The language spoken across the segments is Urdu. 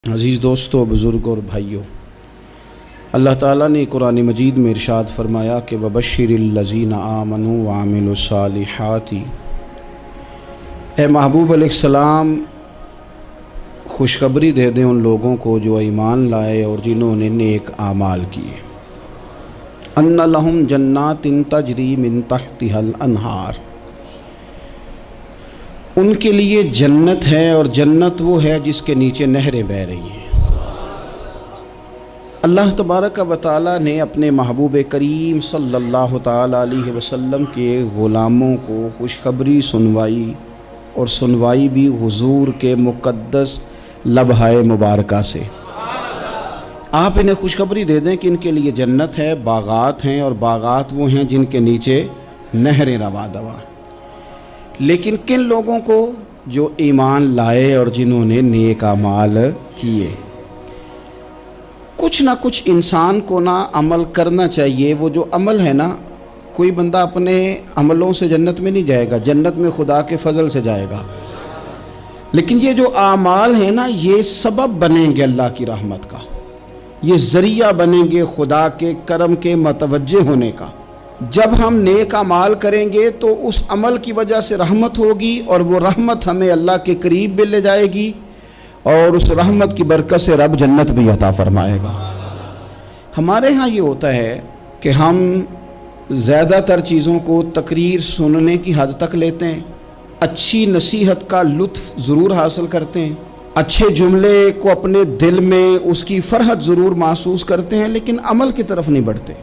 عزیز دوستو، بزرگوں اور بھائیوں، اللہ تعالیٰ نے قرآن مجید میں ارشاد فرمایا کہ وَبَشِّرِ الَّذِينَ آمَنُوا وَعَمِلُوا الصَّالِحَاتِ، اے محبوب علیہ السلام خوشخبری دے دیں ان لوگوں کو جو ایمان لائے اور جنہوں نے نیک اعمال کیے، اَنَّ لَهُمْ جَنَّاتٍ تَجْرِي مِن تَحْتِهَا الْأَنْهَارُ، ان کے لیے جنت ہے اور جنت وہ ہے جس کے نیچے نہریں بہہ رہی ہیں۔ اللہ تبارک و تعالیٰ نے اپنے محبوب کریم صلی اللہ تعالیٰ علیہ وسلم کے غلاموں کو خوشخبری سنوائی، اور سنوائی بھی حضور کے مقدس لبھائے مبارکہ سے۔ آپ انہیں خوشخبری دے دیں کہ ان کے لیے جنت ہے، باغات ہیں، اور باغات وہ ہیں جن کے نیچے نہریں رواں دواں۔ لیکن کن لوگوں کو؟ جو ایمان لائے اور جنہوں نے نیک اعمال کیے۔ کچھ نہ کچھ انسان کو نہ عمل کرنا چاہیے۔ وہ جو عمل ہے نا، کوئی بندہ اپنے عملوں سے جنت میں نہیں جائے گا، جنت میں خدا کے فضل سے جائے گا۔ لیکن یہ جو اعمال ہیں نا، یہ سبب بنیں گے اللہ کی رحمت کا، یہ ذریعہ بنیں گے خدا کے کرم کے متوجہ ہونے کا۔ جب ہم نیک اعمال کریں گے تو اس عمل کی وجہ سے رحمت ہوگی، اور وہ رحمت ہمیں اللہ کے قریب بھی لے جائے گی، اور اس رحمت کی برکت سے رب جنت بھی عطا فرمائے گا۔ ہمارے ہاں یہ ہوتا ہے کہ ہم زیادہ تر چیزوں کو تقریر سننے کی حد تک لیتے ہیں، اچھی نصیحت کا لطف ضرور حاصل کرتے ہیں، اچھے جملے کو اپنے دل میں اس کی فرحت ضرور محسوس کرتے ہیں، لیکن عمل کی طرف نہیں بڑھتے۔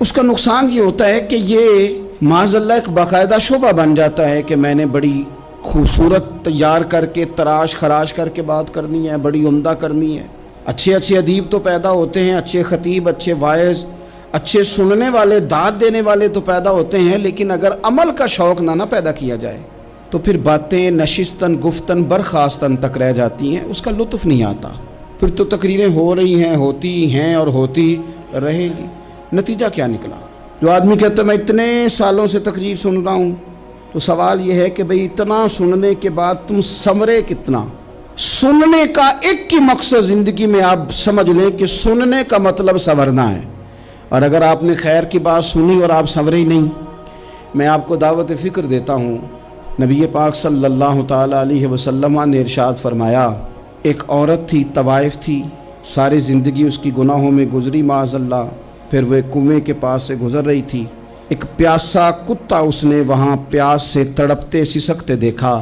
اس کا نقصان یہ ہوتا ہے کہ یہ معاذ اللہ ایک باقاعدہ شعبہ بن جاتا ہے کہ میں نے بڑی خوبصورت تیار کر کے تراش خراش کر کے بات کرنی ہے، بڑی عمدہ کرنی ہے۔ اچھے ادیب تو پیدا ہوتے ہیں، اچھے خطیب، اچھے واعظ، اچھے سننے والے، داد دینے والے تو پیدا ہوتے ہیں، لیکن اگر عمل کا شوق نہ پیدا کیا جائے تو پھر باتیں نشستن گفتن برخاستن تک رہ جاتی ہیں، اس کا لطف نہیں آتا۔ پھر تو تقریریں ہو رہی ہیں، ہوتی ہیں اور ہوتی رہیں گی۔ نتیجہ کیا نکلا؟ جو آدمی کہتا ہے میں اتنے سالوں سے تقریر سن رہا ہوں، تو سوال یہ ہے کہ بھئی اتنا سننے کے بعد تم سنورے کتنا؟ سننے کا ایک ہی مقصد زندگی میں آپ سمجھ لیں کہ سننے کا مطلب سنورنا ہے، اور اگر آپ نے خیر کی بات سنی اور آپ سنورے ہی نہیں، میں آپ کو دعوت فکر دیتا ہوں۔ نبی پاک صلی اللہ تعالیٰ علیہ وسلم نے ارشاد فرمایا، ایک عورت تھی، طوائف تھی، ساری زندگی اس کی گناہوں میں گزری معاذ اللہ، پھر وہ ایک کنویں کے پاس سے گزر رہی تھی، ایک پیاسا کتا اس نے وہاں پیاس سے تڑپتے سسکتے دیکھا،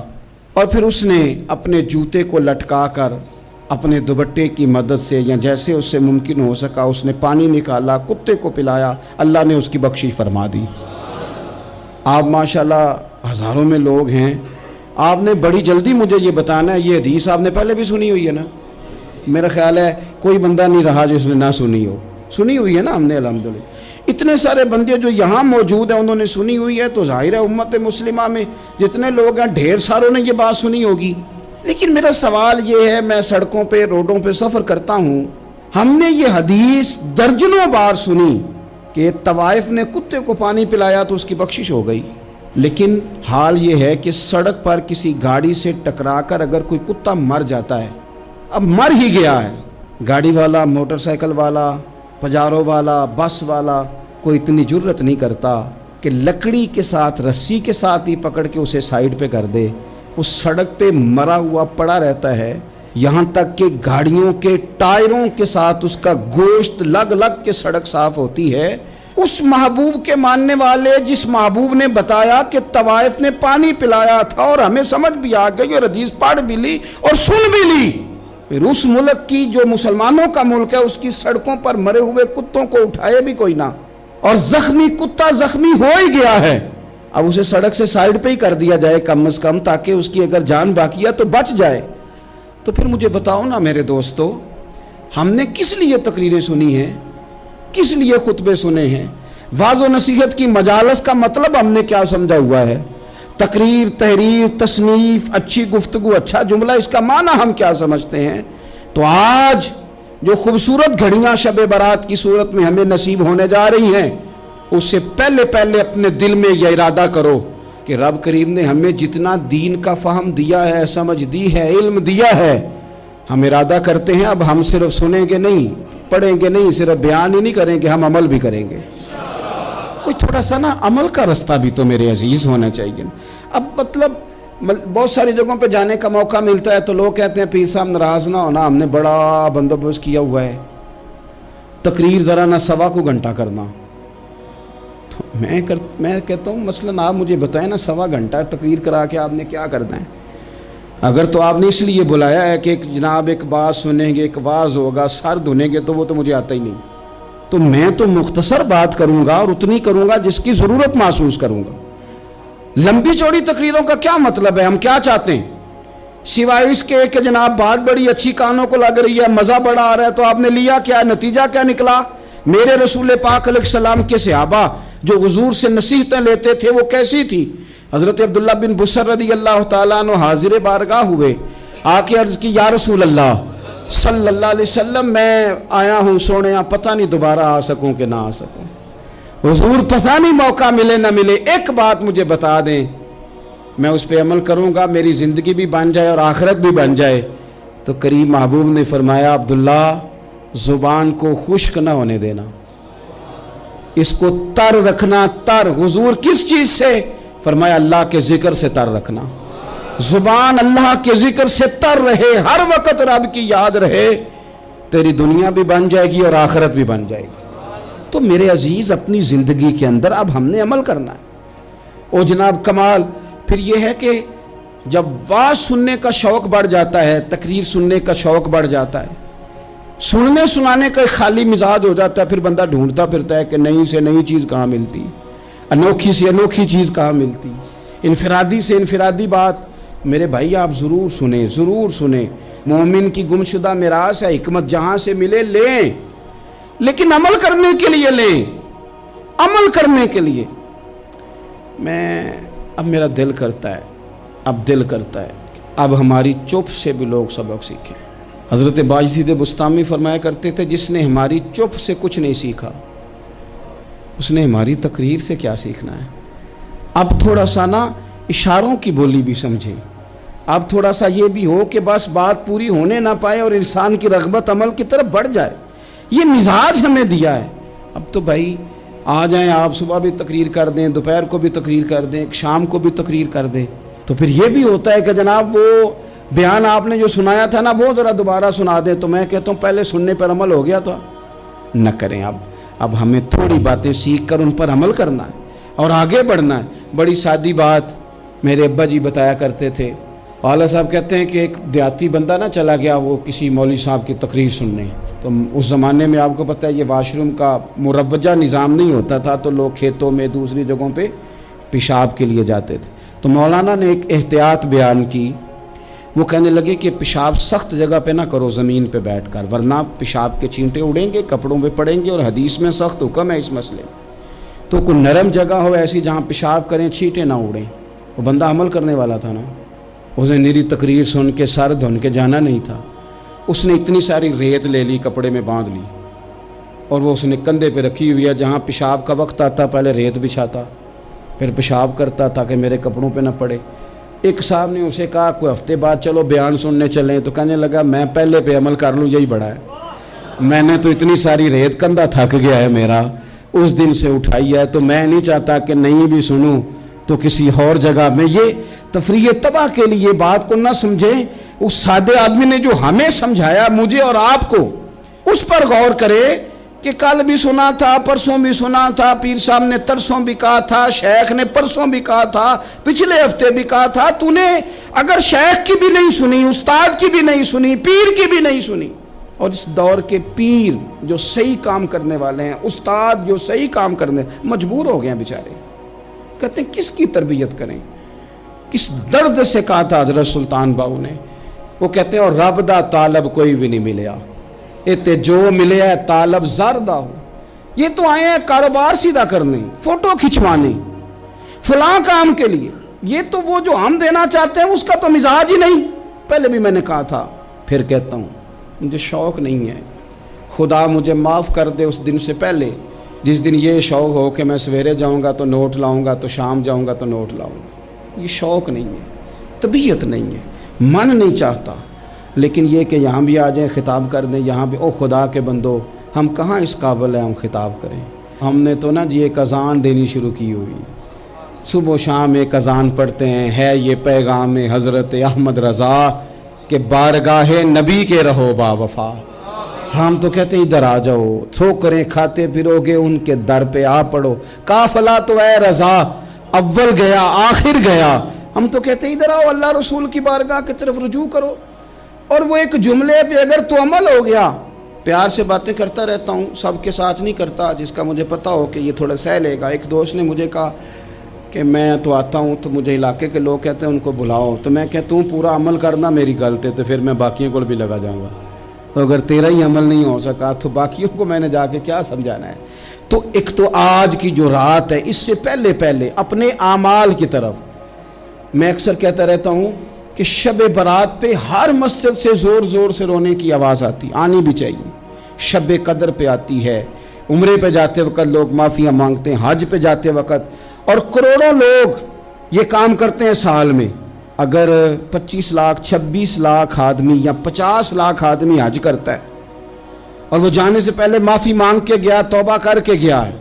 اور پھر اس نے اپنے جوتے کو لٹکا کر اپنے دوپٹے کی مدد سے یا جیسے اس سے ممکن ہو سکا اس نے پانی نکالا، کتے کو پلایا، اللہ نے اس کی بخشش فرما دی۔ آپ ماشاءاللہ ہزاروں میں لوگ ہیں، آپ نے بڑی جلدی مجھے یہ بتانا ہے، یہ حدیث آپ نے پہلے بھی سنی ہوئی ہے نا؟ میرا خیال ہے کوئی بندہ نہیں رہا جو اس نے نہ سنی ہو۔ سنی ہوئی ہے نا ہم نے الحمدللہ۔ اتنے سارے بندے جو یہاں موجود ہیں انہوں نے سنی ہوئی ہے، تو ظاہر ہے امت مسلمہ میں جتنے لوگ ہیں ڈھیر ساروں نے یہ بات سنی ہوگی۔ لیکن میرا سوال یہ ہے، میں سڑکوں پہ روڈوں پہ سفر کرتا ہوں، ہم نے یہ حدیث درجنوں بار سنی کہ طوائف نے کتے کو پانی پلایا تو اس کی بخشش ہو گئی، لیکن حال یہ ہے کہ سڑک پر کسی گاڑی سے ٹکرا کر اگر کوئی کتا مر جاتا ہے، اب مر ہی گیا ہے، گاڑی والا، موٹر سائیکل والا، پجارو والا، بس والا کوئی اتنی جرت نہیں کرتا کہ لکڑی کے ساتھ، رسی کے ساتھ ہی پکڑ کے اسے سائیڈ پہ کر دے۔ وہ سڑک پہ مرا ہوا پڑا رہتا ہے، یہاں تک کہ گاڑیوں کے ٹائروں کے ساتھ اس کا گوشت لگ لگ کے سڑک صاف ہوتی ہے۔ اس محبوب کے ماننے والے، جس محبوب نے بتایا کہ طوائف نے پانی پلایا تھا، اور ہمیں سمجھ بھی آ گئی اور حدیث پڑھ بھی لی اور سن بھی لی، پھر اس ملک کی جو مسلمانوں کا ملک ہے اس کی سڑکوں پر مرے ہوئے کتوں کو اٹھائے بھی کوئی نہ، اور زخمی کتا زخمی ہو ہی گیا ہے، اب اسے سڑک سے سائیڈ پہ ہی کر دیا جائے کم از کم، تاکہ اس کی اگر جان باقی ہے تو بچ جائے۔ تو پھر مجھے بتاؤ نا میرے دوستو، ہم نے کس لیے تقریریں سنی ہیں، کس لیے خطبے سنے ہیں؟ واعظ و نصیحت کی مجالس کا مطلب ہم نے کیا سمجھا ہوا ہے؟ تقریر، تحریر، تصنیف، اچھی گفتگو، اچھا جملہ، اس کا معنی ہم کیا سمجھتے ہیں؟ تو آج جو خوبصورت گھڑیاں شب برات کی صورت میں ہمیں نصیب ہونے جا رہی ہیں، اس سے پہلے اپنے دل میں یہ ارادہ کرو کہ رب کریم نے ہمیں جتنا دین کا فہم دیا ہے، سمجھ دی ہے، علم دیا ہے، ہم ارادہ کرتے ہیں اب ہم صرف سنیں گے نہیں، پڑھیں گے نہیں، صرف بیان ہی نہیں کریں گے، ہم عمل بھی کریں گے۔ کوئی تھوڑا سا نا عمل کا رستہ بھی تو میرے عزیز ہونا چاہیے۔ اب مطلب بہت ساری جگہوں پہ جانے کا موقع ملتا ہے تو لوگ کہتے ہیں پیر صاحب ناراض نہ ہونا، ہم نے بڑا بندوبست کیا ہوا ہے، تقریر ذرا نہ سوا کو گھنٹہ کرنا۔ تو میں کہتا ہوں مثلاً آپ مجھے بتائیں نا، سوا گھنٹہ تقریر کرا کے آپ نے کیا کرنا ہے؟ اگر تو آپ نے اس لیے بلایا ہے کہ جناب ایک بات سنیں گے، ایک واعظ ہوگا، سر دھنیں گے، تو وہ تو مجھے آتا ہی نہیں۔ تو میں تو مختصر بات کروں گا اور اتنی کروں گا جس کی ضرورت محسوس کروں گا۔ لمبی چوڑی تقریروں کا کیا مطلب ہے؟ ہم کیا چاہتے ہیں سوائے اس کے کہ جناب بات بڑی اچھی کانوں کو لگ رہی ہے، مزہ بڑا آ رہا ہے، تو آپ نے لیا کیا؟ نتیجہ کیا نکلا؟ میرے رسول پاک علیہ السلام کے صحابہ جو حضور سے نصیحتیں لیتے تھے وہ کیسی تھی؟ حضرت عبداللہ بن بصر رضی اللہ تعالیٰ عنہ حاضر بارگاہ ہوئے، آ کے عرض کی یا رسول اللہ صلی اللہ علیہ وسلم، میں آیا ہوں سونے، پتہ نہیں دوبارہ آ سکوں کہ نہ آ سکوں، حضور پتہ نہیں موقع ملے نہ ملے، ایک بات مجھے بتا دیں، میں اس پہ عمل کروں گا، میری زندگی بھی بن جائے اور آخرت بھی بن جائے۔ تو کریم محبوب نے فرمایا عبداللہ زبان کو خشک نہ ہونے دینا، اس کو تر رکھنا۔ تر حضور کس چیز سے؟ فرمایا اللہ کے ذکر سے تر رکھنا، زبان اللہ کے ذکر سے تر رہے، ہر وقت رب کی یاد رہے، تیری دنیا بھی بن جائے گی اور آخرت بھی بن جائے گی۔ تو میرے عزیز اپنی زندگی کے اندر اب ہم نے عمل کرنا ہے۔ اور جناب کمال پھر یہ ہے کہ جب واعظ سننے کا شوق بڑھ جاتا ہے، تقریر سننے کا شوق بڑھ جاتا ہے، سننے سنانے کا خالی مزاج ہو جاتا ہے، پھر بندہ ڈھونڈتا پھرتا ہے کہ نئی سے نئی چیز کہاں ملتی، انوکھی سے انوکھی چیز کہاں ملتی، انفرادی سے انفرادی بات۔ میرے بھائی آپ ضرور سنیں، ضرور سنیں، مومن کی گمشدہ میراث ہے، حکمت جہاں سے ملے لیں، لیکن عمل کرنے کے لیے لیں، عمل کرنے کے لیے۔ اب میرا دل کرتا ہے اب ہماری چپ سے بھی لوگ سبق سیکھیں۔ حضرت باجزید بستامی فرمایا کرتے تھے جس نے ہماری چپ سے کچھ نہیں سیکھا اس نے ہماری تقریر سے کیا سیکھنا ہے۔ اب تھوڑا سا نا اشاروں کی بولی بھی سمجھیں، اب تھوڑا سا یہ بھی ہو کہ بس بات پوری ہونے نہ پائے اور انسان کی رغبت عمل کی طرف بڑھ جائے، یہ مزاج ہمیں دیا ہے۔ اب تو بھائی آ جائیں آپ، صبح بھی تقریر کر دیں، دوپہر کو بھی تقریر کر دیں، شام کو بھی تقریر کر دیں، تو پھر یہ بھی ہوتا ہے کہ جناب وہ بیان آپ نے جو سنایا تھا نا وہ ذرا دوبارہ سنا دیں، تو میں کہتا ہوں پہلے سننے پر عمل ہو گیا تو نہ کریں۔ اب ہمیں تھوڑی باتیں سیکھ کر ان پر عمل کرنا ہے اور آگے بڑھنا ہے۔ بڑی سادی بات میرے ابا جی بتایا کرتے تھے، والا صاحب کہتے ہیں کہ ایک دیہاتی بندہ نہ چلا گیا وہ کسی مولوی صاحب کی تقریر سننے، تو اس زمانے میں آپ کو پتہ ہے یہ واش روم کا مروجہ نظام نہیں ہوتا تھا، تو لوگ کھیتوں میں دوسری جگہوں پہ پیشاب کے لیے جاتے تھے۔ تو مولانا نے ایک احتیاط بیان کی، وہ کہنے لگے کہ پیشاب سخت جگہ پہ نہ کرو زمین پہ بیٹھ کر، ورنہ پیشاب کے چینٹے اڑیں گے، کپڑوں پہ پڑیں گے، اور حدیث میں سخت حکم ہے اس مسئلے میں۔ تو کوئی نرم جگہ ہو ایسی جہاں پیشاب کریں چھینٹے نہ اڑیں۔ وہ بندہ عمل کرنے والا تھا نا، اس نے میری تقریر سن کے سر دھن کے جانا نہیں تھا، اس نے اتنی ساری ریت لے لی، کپڑے میں باندھ لی، اور وہ اس نے کندھے پہ رکھی ہوئی ہے، جہاں پیشاب کا وقت آتا پہلے ریت بچھاتا، پھر پیشاب کرتا تاکہ میرے کپڑوں پہ نہ پڑے۔ ایک صاحب نے اسے کہا کوئی ہفتے بعد چلو بیان سننے چلیں، تو کہنے لگا میں پہلے پہ عمل کر لوں یہی بڑا ہے، میں نے تو اتنی ساری ریت کندھا تھک گیا ہے میرا اس دن سے اٹھائی ہے، تو میں نہیں چاہتا کہ نہیں بھی سنوں تو کسی اور جگہ میں۔ یہ تفریح تباہ کے لیے بات کو نہ سمجھیں، اس سادے آدمی نے جو ہمیں سمجھایا مجھے اور آپ کو، اس پر غور کرے کہ کل بھی سنا تھا، پرسوں بھی سنا تھا، پیر صاحب نے ترسوں بھی کہا تھا، شیخ نے پرسوں بھی کہا تھا، پچھلے ہفتے بھی کہا تھا، تو نے اگر شیخ کی بھی نہیں سنی، استاد کی بھی نہیں سنی، پیر کی بھی نہیں سنی، اور اس دور کے پیر جو صحیح کام کرنے والے ہیں، استاد جو صحیح کام کرنے مجبور ہو گئے ہیں بیچارے، کہتے ہیں کس کی تربیت کریں، کس درد سے کہا تھا حضرت سلطان باؤ نے، وہ کہتے ہیں اور رب دا طالب کوئی بھی نہیں ملیا، اتے جو ملے ہے طالب زردہ ہو۔ یہ تو آئے ہیں کاروبار سیدھا کرنے، فوٹو کھچوانے، فلاں کام کے لیے، یہ تو وہ جو ہم دینا چاہتے ہیں اس کا تو مزاج ہی نہیں۔ پہلے بھی میں نے کہا تھا، پھر کہتا ہوں، مجھے شوق نہیں ہے، خدا مجھے معاف کر دے اس دن سے پہلے جس دن یہ شوق ہو کہ میں سویرے جاؤں گا تو نوٹ لاؤں گا، تو شام جاؤں گا تو نوٹ لاؤں گا۔ یہ شوق نہیں ہے، طبیعت نہیں ہے، من نہیں چاہتا۔ لیکن یہ کہ یہاں بھی آ جائیں خطاب کر دیں، یہاں بھی او خدا کے بندو، ہم کہاں اس قابل ہیں ہم خطاب کریں؟ ہم نے تو نا جی ایک اذان دینی شروع کی ہوئی، صبح و شام ایک اذان پڑھتے ہیں، ہے یہ پیغام حضرت احمد رضا کہ بارگاہ نبی کے رہو با وفا۔ ہم تو کہتے ہیں ادھر آ جاؤ، ٹھوکریں کھاتے پھرو گے ان کے در پہ آ پڑو، قافلہ تو اے رضا اول گیا آخر گیا۔ ہم تو کہتے ہیں ادھر آؤ، اللہ رسول کی بارگاہ کی طرف رجوع کرو۔ اور وہ ایک جملے پہ اگر تو عمل ہو گیا، پیار سے باتیں کرتا رہتا ہوں، سب کے ساتھ نہیں کرتا، جس کا مجھے پتا ہو کہ یہ تھوڑا سہ لے گا۔ ایک دوست نے مجھے کہا کہ میں تو آتا ہوں تو مجھے علاقے کے لوگ کہتے ہیں ان کو بلاؤ، تو میں کہتا ہوں پورا عمل کرنا میری غلط ہے، تو پھر میں باقیوں کو بھی لگا جاؤں گا، تو اگر تیرا ہی عمل نہیں ہو سکا تو باقیوں کو میں نے جا کے کیا سمجھانا ہے؟ تو ایک تو آج کی جو رات ہے، اس سے پہلے اپنے اعمال کی طرف میں اکثر کہتا رہتا ہوں کہ شب برات پہ ہر مسجد سے زور زور سے رونے کی آواز آنی بھی چاہیے۔ شب قدر پہ آتی ہے، عمرے پہ جاتے وقت لوگ معافیاں مانگتے ہیں، حج پہ جاتے وقت، اور کروڑوں لوگ یہ کام کرتے ہیں سال میں۔ اگر 25 لاکھ 26 لاکھ آدمی یا 50 لاکھ آدمی حج کرتا ہے اور وہ جانے سے پہلے معافی مانگ کے گیا، توبہ کر کے گیا ہے،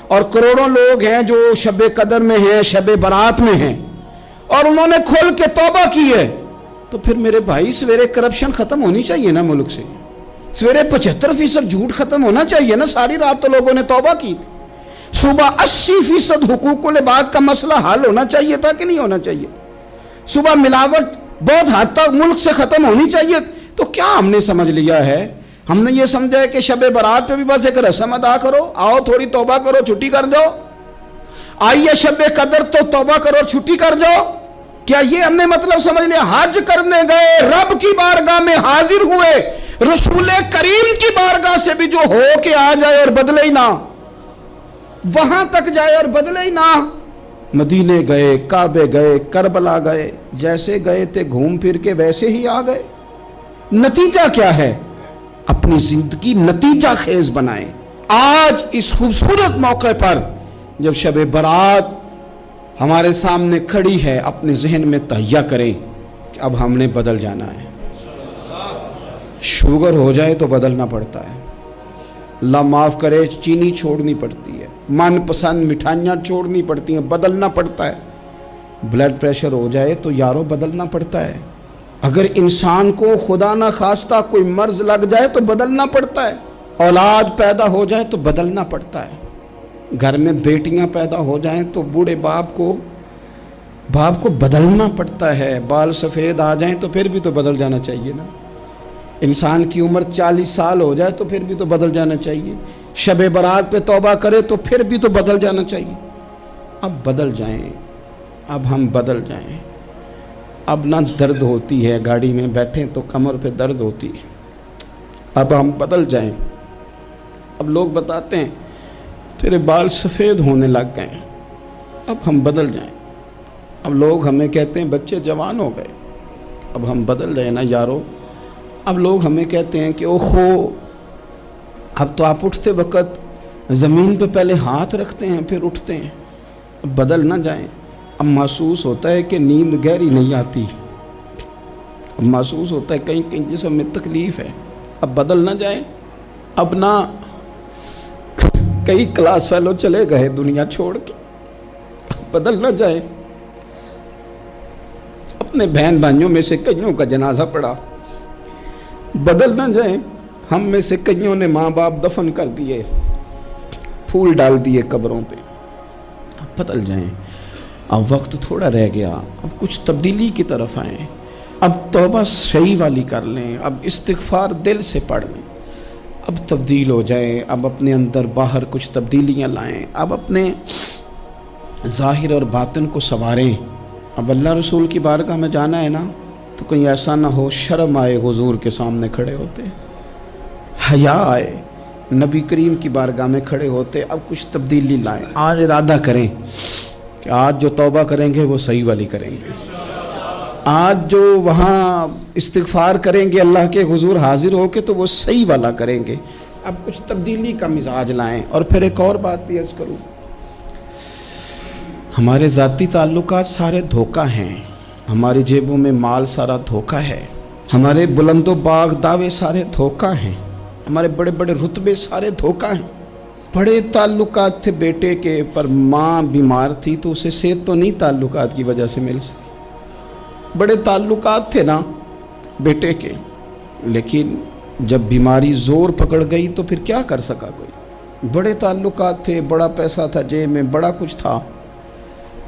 اور کروڑوں لوگ ہیں جو شب قدر میں ہیں، شب برات میں ہیں، اور انہوں نے کھل کے توبہ کی ہے، تو پھر میرے بھائی سویرے کرپشن ختم ہونی چاہیے نا ملک سے، سویرے 75% جھوٹ ختم ہونا چاہیے نا۔ ساری رات تو لوگوں نے توبہ کی تھی، صبح 80% حقوق العباد کا مسئلہ حل ہونا چاہیے تھا کہ نہیں ہونا چاہیے؟ صبح ملاوٹ بہت حد تک ملک سے ختم ہونی چاہیے۔ تو کیا ہم نے سمجھ لیا ہے؟ ہم نے یہ سمجھا ہے کہ شب برات پہ بھی بس ایک رسم ادا کرو، آؤ تھوڑی توبہ کرو چھٹی کر جاؤ، آئیے شب قدر تو توبہ کرو چھٹی کر جاؤ۔ کیا یہ ہم نے مطلب سمجھ لیا؟ حج کرنے گئے، رب کی بارگاہ میں حاضر ہوئے، رسول کریم کی بارگاہ سے بھی جو ہو کے آ جائے اور بدلے ہی نہ، وہاں تک جائے اور بدلے ہی نہ۔ مدینے گئے، کعبے گئے، کربلا گئے، جیسے گئے تھے گھوم پھر کے ویسے ہی آ گئے۔ نتیجہ کیا ہے؟ اپنی زندگی نتیجہ خیز بنائیں۔ آج اس خوبصورت موقع پر جب شب برات ہمارے سامنے کھڑی ہے، اپنے ذہن میں تہیہ کریں کہ اب ہم نے بدل جانا ہے۔ شوگر ہو جائے تو بدلنا پڑتا ہے، اللہ معاف کرے، چینی چھوڑنی پڑتی ہے، من پسند مٹھائیاں چھوڑنی پڑتی ہیں، بدلنا پڑتا ہے۔ بلڈ پریشر ہو جائے تو یارو بدلنا پڑتا ہے۔ اگر انسان کو خدا نہ خواستہ کوئی مرض لگ جائے تو بدلنا پڑتا ہے۔ اولاد پیدا ہو جائے تو بدلنا پڑتا ہے۔ گھر میں بیٹیاں پیدا ہو جائیں تو بوڑھے باپ کو بدلنا پڑتا ہے۔ بال سفید آ جائیں تو پھر بھی تو بدل جانا چاہیے نا۔ انسان کی عمر 40 سال ہو جائے تو پھر بھی تو بدل جانا چاہیے۔ شب برات پہ توبہ کرے تو پھر بھی تو بدل جانا چاہیے۔ اب بدل جائیں، اب ہم بدل جائیں۔ اب نہ درد ہوتی ہے، گاڑی میں بیٹھیں تو کمر پہ درد ہوتی ہے، اب ہم بدل جائیں۔ اب لوگ بتاتے ہیں تیرے بال سفید ہونے لگ گئے، اب ہم بدل جائیں۔ اب لوگ ہمیں کہتے ہیں بچے جوان ہو گئے، اب ہم بدل جائیں نا یارو۔ اب لوگ ہمیں کہتے ہیں کہ اوخو اب تو آپ اٹھتے وقت زمین پہ پہلے ہاتھ رکھتے ہیں پھر اٹھتے ہیں، اب بدل نہ جائیں۔ اب محسوس ہوتا ہے کہ نیند گہری نہیں آتی، اب محسوس ہوتا ہے کہیں کہیں جسم میں تکلیف ہے، اب بدل نہ جائیں۔ اب نہ کئی کلاس فیلو چلے گئے دنیا چھوڑ کے، بدل نہ جائیں۔ اپنے بہن بھائیوں میں سے کئیوں کا جنازہ پڑا، بدل نہ جائیں۔ ہم میں سے کئیوں نے ماں باپ دفن کر دیے، پھول ڈال دیے قبروں پہ، بدل جائیں۔ اب وقت تھوڑا رہ گیا، اب کچھ تبدیلی کی طرف آئیں، اب توبہ صحیح والی کر لیں، اب استغفار دل سے پڑھ لیں، اب تبدیل ہو جائیں، اب اپنے اندر باہر کچھ تبدیلیاں لائیں، اب اپنے ظاہر اور باطن کو سنواریں۔ اب اللہ رسول کی بارگاہ میں جانا ہے نا تو کہیں ایسا نہ ہو شرم آئے حضور کے سامنے کھڑے ہوتے، حیا آئے نبی کریم کی بارگاہ میں کھڑے ہوتے۔ اب کچھ تبدیلی لائیں، آج ارادہ کریں کہ آج جو توبہ کریں گے وہ صحیح والی کریں گے، آج جو وہاں استغفار کریں گے اللہ کے حضور حاضر ہو کے تو وہ صحیح والا کریں گے۔ اب کچھ تبدیلی کا مزاج لائیں۔ اور پھر ایک اور بات بھی عرض کروں، ہمارے ذاتی تعلقات سارے دھوکہ ہیں، ہماری جیبوں میں مال سارا دھوکہ ہے، ہمارے بلند و باغ دعوے سارے دھوکہ ہیں، ہمارے بڑے بڑے رتبے سارے دھوکہ ہیں۔ بڑے تعلقات تھے بیٹے کے، پر ماں بیمار تھی تو اسے صحت تو نہیں تعلقات کی وجہ سے مل سکی۔ بڑے تعلقات تھے نا بیٹے کے، لیکن جب بیماری زور پکڑ گئی تو پھر کیا کر سکا کوئی؟ بڑے تعلقات تھے، بڑا پیسہ تھا جیب میں، بڑا کچھ تھا،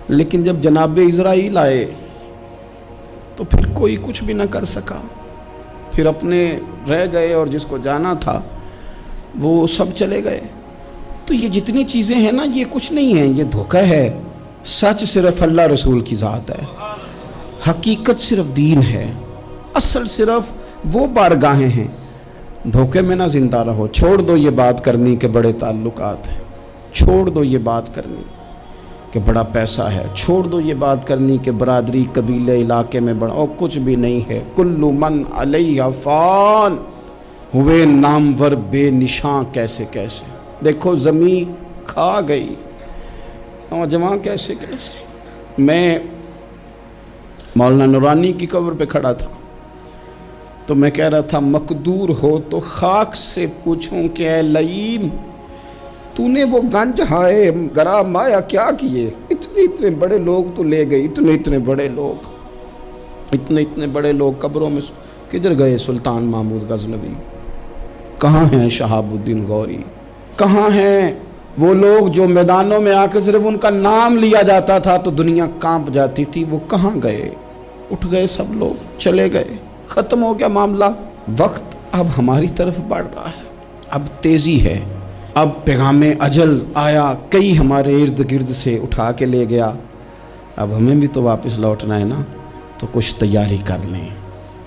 لیکن جب جناب اسرائیل آئے تو پھر کوئی کچھ بھی نہ کر سکا، پھر اپنے رہ گئے، اور جس کو جانا تھا وہ سب چلے گئے۔ تو یہ جتنی چیزیں ہیں نا، یہ کچھ نہیں ہیں، یہ دھوکہ ہے۔ سچ صرف اللہ رسول کی ذات ہے، حقیقت صرف دین ہے، اصل صرف وہ بارگاہیں ہیں۔ دھوکے میں نہ زندہ رہو، چھوڑ دو یہ بات کرنی کہ بڑے تعلقات ہیں، چھوڑ دو یہ بات کرنی کہ بڑا پیسہ ہے، چھوڑ دو یہ بات کرنی کہ برادری قبیلے علاقے میں بڑا، اور کچھ بھی نہیں ہے۔ کل من علیہ فان، ہوئے نامور بے نشاں کیسے کیسے۔ دیکھو زمین کھا گئی، نوجوان کیسے کیسے۔ میں مولانا نورانی کی قبر پہ کھڑا تھا تو میں کہہ رہا تھا مقدور ہو تو خاک سے پوچھوں کہ اے لئیم تو نے وہ گنج ہائے گرا مایا کیا کیے؟ اتنے بڑے لوگ تو لے گئی، اتنے بڑے لوگ قبروں میں کدھر گئے؟ سلطان محمود غزنوی کہاں ہیں؟ شہاب الدین غوری کہاں ہیں؟ وہ لوگ جو میدانوں میں آ کے صرف ان کا نام لیا جاتا تھا تو دنیا کانپ جاتی تھی، وہ کہاں گئے؟ اٹھ گئے سب لوگ، چلے گئے، ختم ہو گیا معاملہ۔ وقت اب ہماری طرف بڑھ رہا ہے، اب تیزی ہے، اب پیغام اجل آیا، کئی ہمارے ارد گرد سے اٹھا کے لے گیا، اب ہمیں بھی تو واپس لوٹنا ہے نا، تو کچھ تیاری کر لیں،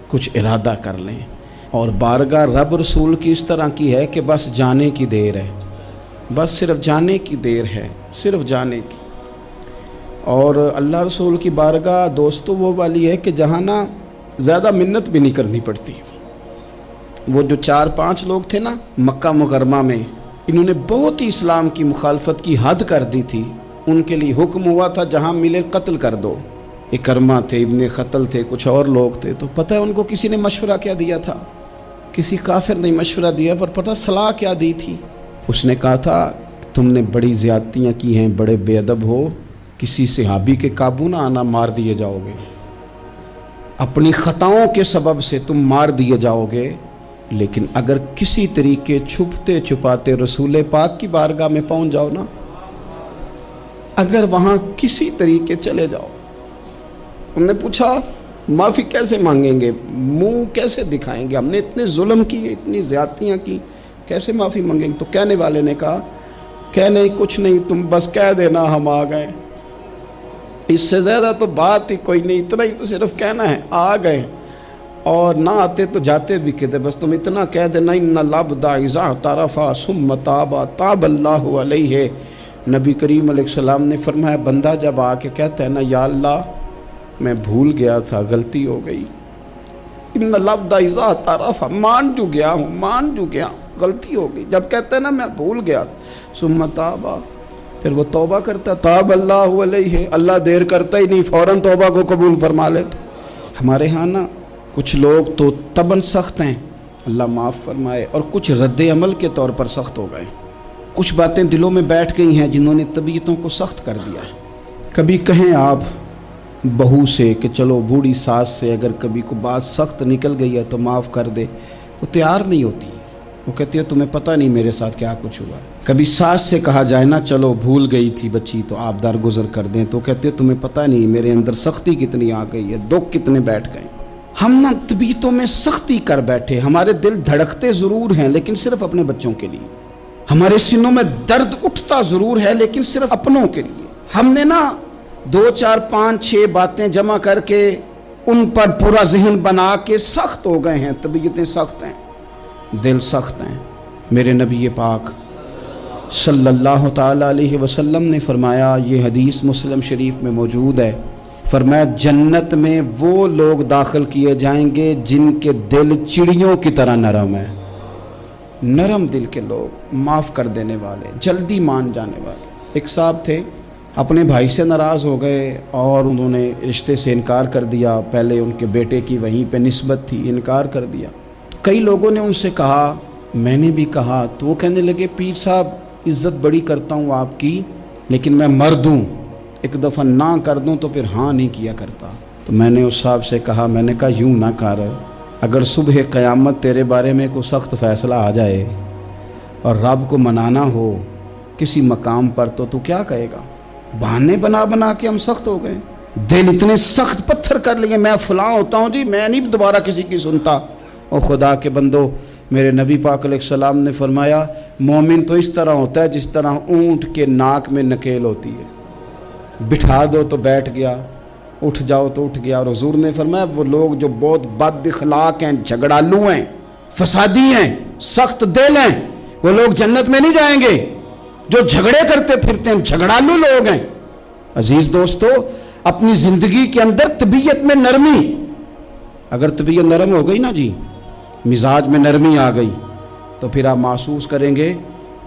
کچھ ارادہ کر لیں۔ اور بارگاہ رب رسول کی اس طرح کی ہے کہ بس جانے کی دیر ہے، بس صرف جانے کی دیر ہے، صرف جانے کی۔ اور اللہ رسول کی بارگاہ دوستو وہ والی ہے کہ جہاں نا زیادہ منت بھی نہیں کرنی پڑتی۔ وہ جو 4-5 لوگ تھے نا مکہ مکرمہ میں، انہوں نے بہت ہی اسلام کی مخالفت کی حد کر دی تھی، ان کے لیے حکم ہوا تھا جہاں ملے قتل کر دو۔ اکرمہ تھے، ابن خطل تھے، کچھ اور لوگ تھے، تو پتہ ہے ان کو کسی نے مشورہ کیا دیا تھا؟ کسی کافر نے مشورہ دیا، پر پتہ صلاح کیا دی تھی؟ اس نے کہا تھا تم نے بڑی زیادتیاں کی ہیں، بڑے بے ادب ہو، کسی صحابی کے قابو نہ آنا، مار دیے جاؤ گے، اپنی خطاؤں کے سبب سے تم مار دیے جاؤ گے، لیکن اگر کسی طریقے چھپتے چھپاتے رسول پاک کی بارگاہ میں پہنچ جاؤ نا، اگر وہاں کسی طریقے چلے جاؤ۔ انہوں نے پوچھا معافی کیسے مانگیں گے، منہ کیسے دکھائیں گے، ہم نے اتنے ظلم کیے، اتنی زیادتیاں کی، کیسے معافی مانگیں گے؟ تو کہنے والے نے کہا کہ نہیں کچھ نہیں، تم بس کہہ دینا ہم آ گئے، اس سے زیادہ تو بات ہی کوئی نہیں، اتنا ہی تو صرف کہنا ہے آ گئے، اور نہ آتے تو جاتے بھی کہتے، بس تم اتنا کہہ دینا ان العبد اذا اعترف ثم تاب تاب اللہ علیہ۔ نبی کریم علیہ السلام نے فرمایا بندہ جب آ کے کہتا ہے نا یا اللہ میں بھول گیا تھا، غلطی ہو گئی، ان العبد اذا اعترف، مان جو گیا ہوں، مان جو گیا، غلطی ہو گئی، جب کہتا ہے نا میں بھول گیا، ثم تاب، پھر وہ توبہ کرتا، تاب اللہ علیہ، اللہ دیر کرتا ہی نہیں، فوراً توبہ کو قبول فرما لیتا۔ ہمارے ہاں نا کچھ لوگ تو تباً سخت ہیں، اللہ معاف فرمائے، اور کچھ رد عمل کے طور پر سخت ہو گئے، کچھ باتیں دلوں میں بیٹھ گئی ہیں جنہوں نے طبیعتوں کو سخت کر دیا ہے۔ کبھی کہیں آپ بہو سے کہ چلو بوڑھی ساس سے اگر کبھی کوئی بات سخت نکل گئی ہے تو معاف کر دے، وہ تیار نہیں ہوتی، وہ کہتی ہے تمہیں پتہ نہیں میرے ساتھ کیا کچھ ہوا۔ کبھی ساس سے کہا جائے نا چلو بھول گئی تھی بچی تو آپ درگزر کر دیں، تو کہتے ہیں تمہیں پتہ نہیں میرے اندر سختی کتنی آ گئی ہے، دکھ کتنے بیٹھ گئے۔ ہم نا طبیعتوں میں سختی کر بیٹھے، ہمارے دل دھڑکتے ضرور ہیں لیکن صرف اپنے بچوں کے لیے، ہمارے سینوں میں درد اٹھتا ضرور ہے لیکن صرف اپنوں کے لیے۔ ہم نے نا 2 4 5 6 باتیں جمع کر کے ان پر پورا ذہن بنا کے سخت ہو گئے ہیں، طبیعتیں سخت ہیں، دل سخت ہیں۔ میرے نبی پاک صلی اللہ تعالی علیہ وسلم نے فرمایا، یہ حدیث مسلم شریف میں موجود ہے، فرمایا جنت میں وہ لوگ داخل کیے جائیں گے جن کے دل چڑیوں کی طرح نرم ہے، نرم دل کے لوگ، معاف کر دینے والے، جلدی مان جانے والے۔ ایک صاحب تھے اپنے بھائی سے ناراض ہو گئے اور انہوں نے رشتے سے انکار کر دیا. پہلے ان کے بیٹے کی وہیں پہ نسبت تھی, انکار کر دیا. تو کئی لوگوں نے ان سے کہا, میں نے بھی کہا, تو وہ کہنے لگے پیر صاحب عزت بڑی کرتا ہوں آپ کی, لیکن میں مرد ہوں, ایک دفعہ نہ کر دوں تو پھر ہاں نہیں کیا کرتا. تو میں نے اس صاحب سے کہا, میں نے کہا یوں نہ کر, اگر صبح قیامت تیرے بارے میں کوئی سخت فیصلہ آ جائے اور رب کو منانا ہو کسی مقام پر تو کیا کہے گا؟ بہانے بنا بنا کے ہم سخت ہو گئے, دل اتنے سخت پتھر کر لیے, میں فلاں ہوتا ہوں جی, میں نہیں دوبارہ کسی کی سنتا. اور خدا کے بندو, میرے نبی پاک علیہ السلام نے فرمایا مومن تو اس طرح ہوتا ہے جس طرح اونٹ کے ناک میں نکیل ہوتی ہے, بٹھا دو تو بیٹھ گیا, اٹھ جاؤ تو اٹھ گیا. اور حضور نے فرمایا وہ لوگ جو بہت بد اخلاق ہیں, جھگڑالو ہیں, فسادی ہیں, سخت دل ہیں, وہ لوگ جنت میں نہیں جائیں گے. جو جھگڑے کرتے پھرتے ہیں جھگڑالو لوگ ہیں. عزیز دوستو, اپنی زندگی کے اندر طبیعت میں نرمی, اگر طبیعت نرم ہو گئی نا جی, مزاج میں نرمی آ گئی, تو پھر آپ محسوس کریں گے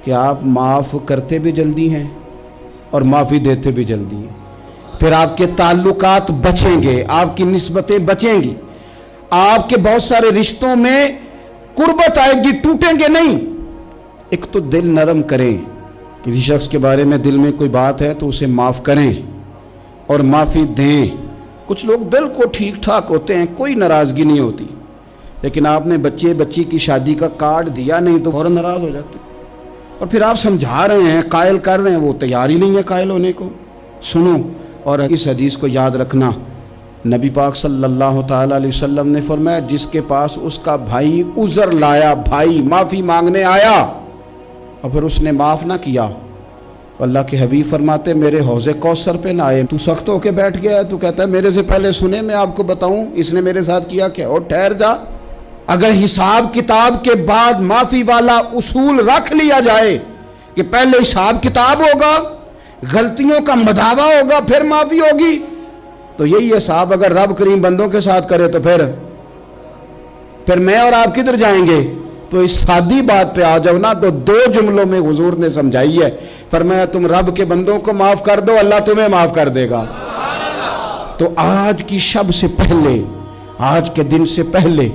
کہ آپ معاف کرتے بھی جلدی ہیں اور معافی دیتے بھی جلدی ہیں. پھر آپ کے تعلقات بچیں گے, آپ کی نسبتیں بچیں گی, آپ کے بہت سارے رشتوں میں قربت آئے گی, ٹوٹیں گے نہیں. ایک تو دل نرم کریں, کسی شخص کے بارے میں دل میں کوئی بات ہے تو اسے معاف کریں اور معافی دیں. کچھ لوگ دل کو ٹھیک ٹھاک ہوتے ہیں, کوئی ناراضگی نہیں ہوتی, لیکن آپ نے بچی کی شادی کا کارڈ دیا نہیں تو فوراً ناراض ہو جاتے ہیں. اور پھر آپ سمجھا رہے ہیں, قائل کر رہے ہیں, وہ تیار ہی نہیں ہے قائل ہونے کو. سنو, اور اس حدیث کو یاد رکھنا, نبی پاک صلی اللہ تعالیٰ علیہ وسلم نے فرمایا جس کے پاس اس کا بھائی عذر لایا, بھائی معافی مانگنے آیا اور پھر اس نے معاف نہ کیا, اللہ کے حبیب فرماتے میرے حوض کوثر پہ نہ آئے. تو سخت ہو کے بیٹھ گیا ہے, تو کہتا ہے میرے سے پہلے سنے, میں آپ کو بتاؤں اس نے میرے ساتھ کیا کیا. اور ٹھہر جا, اگر حساب کتاب کے بعد معافی والا اصول رکھ لیا جائے کہ پہلے حساب کتاب ہوگا, غلطیوں کا مداوع ہوگا, پھر معافی ہوگی, تو یہی حساب اگر رب کریم بندوں کے ساتھ کرے تو پھر میں اور آپ کدھر جائیں گے. تو اس سادی بات پہ آ جاؤ نا, تو 2 جملوں میں حضور نے سمجھائی ہے. فرمایا تم رب کے بندوں کو معاف کر دو, اللہ تمہیں معاف کر دے گا. تو آج کی شب سے پہلے, آج کے دن سے پہلے,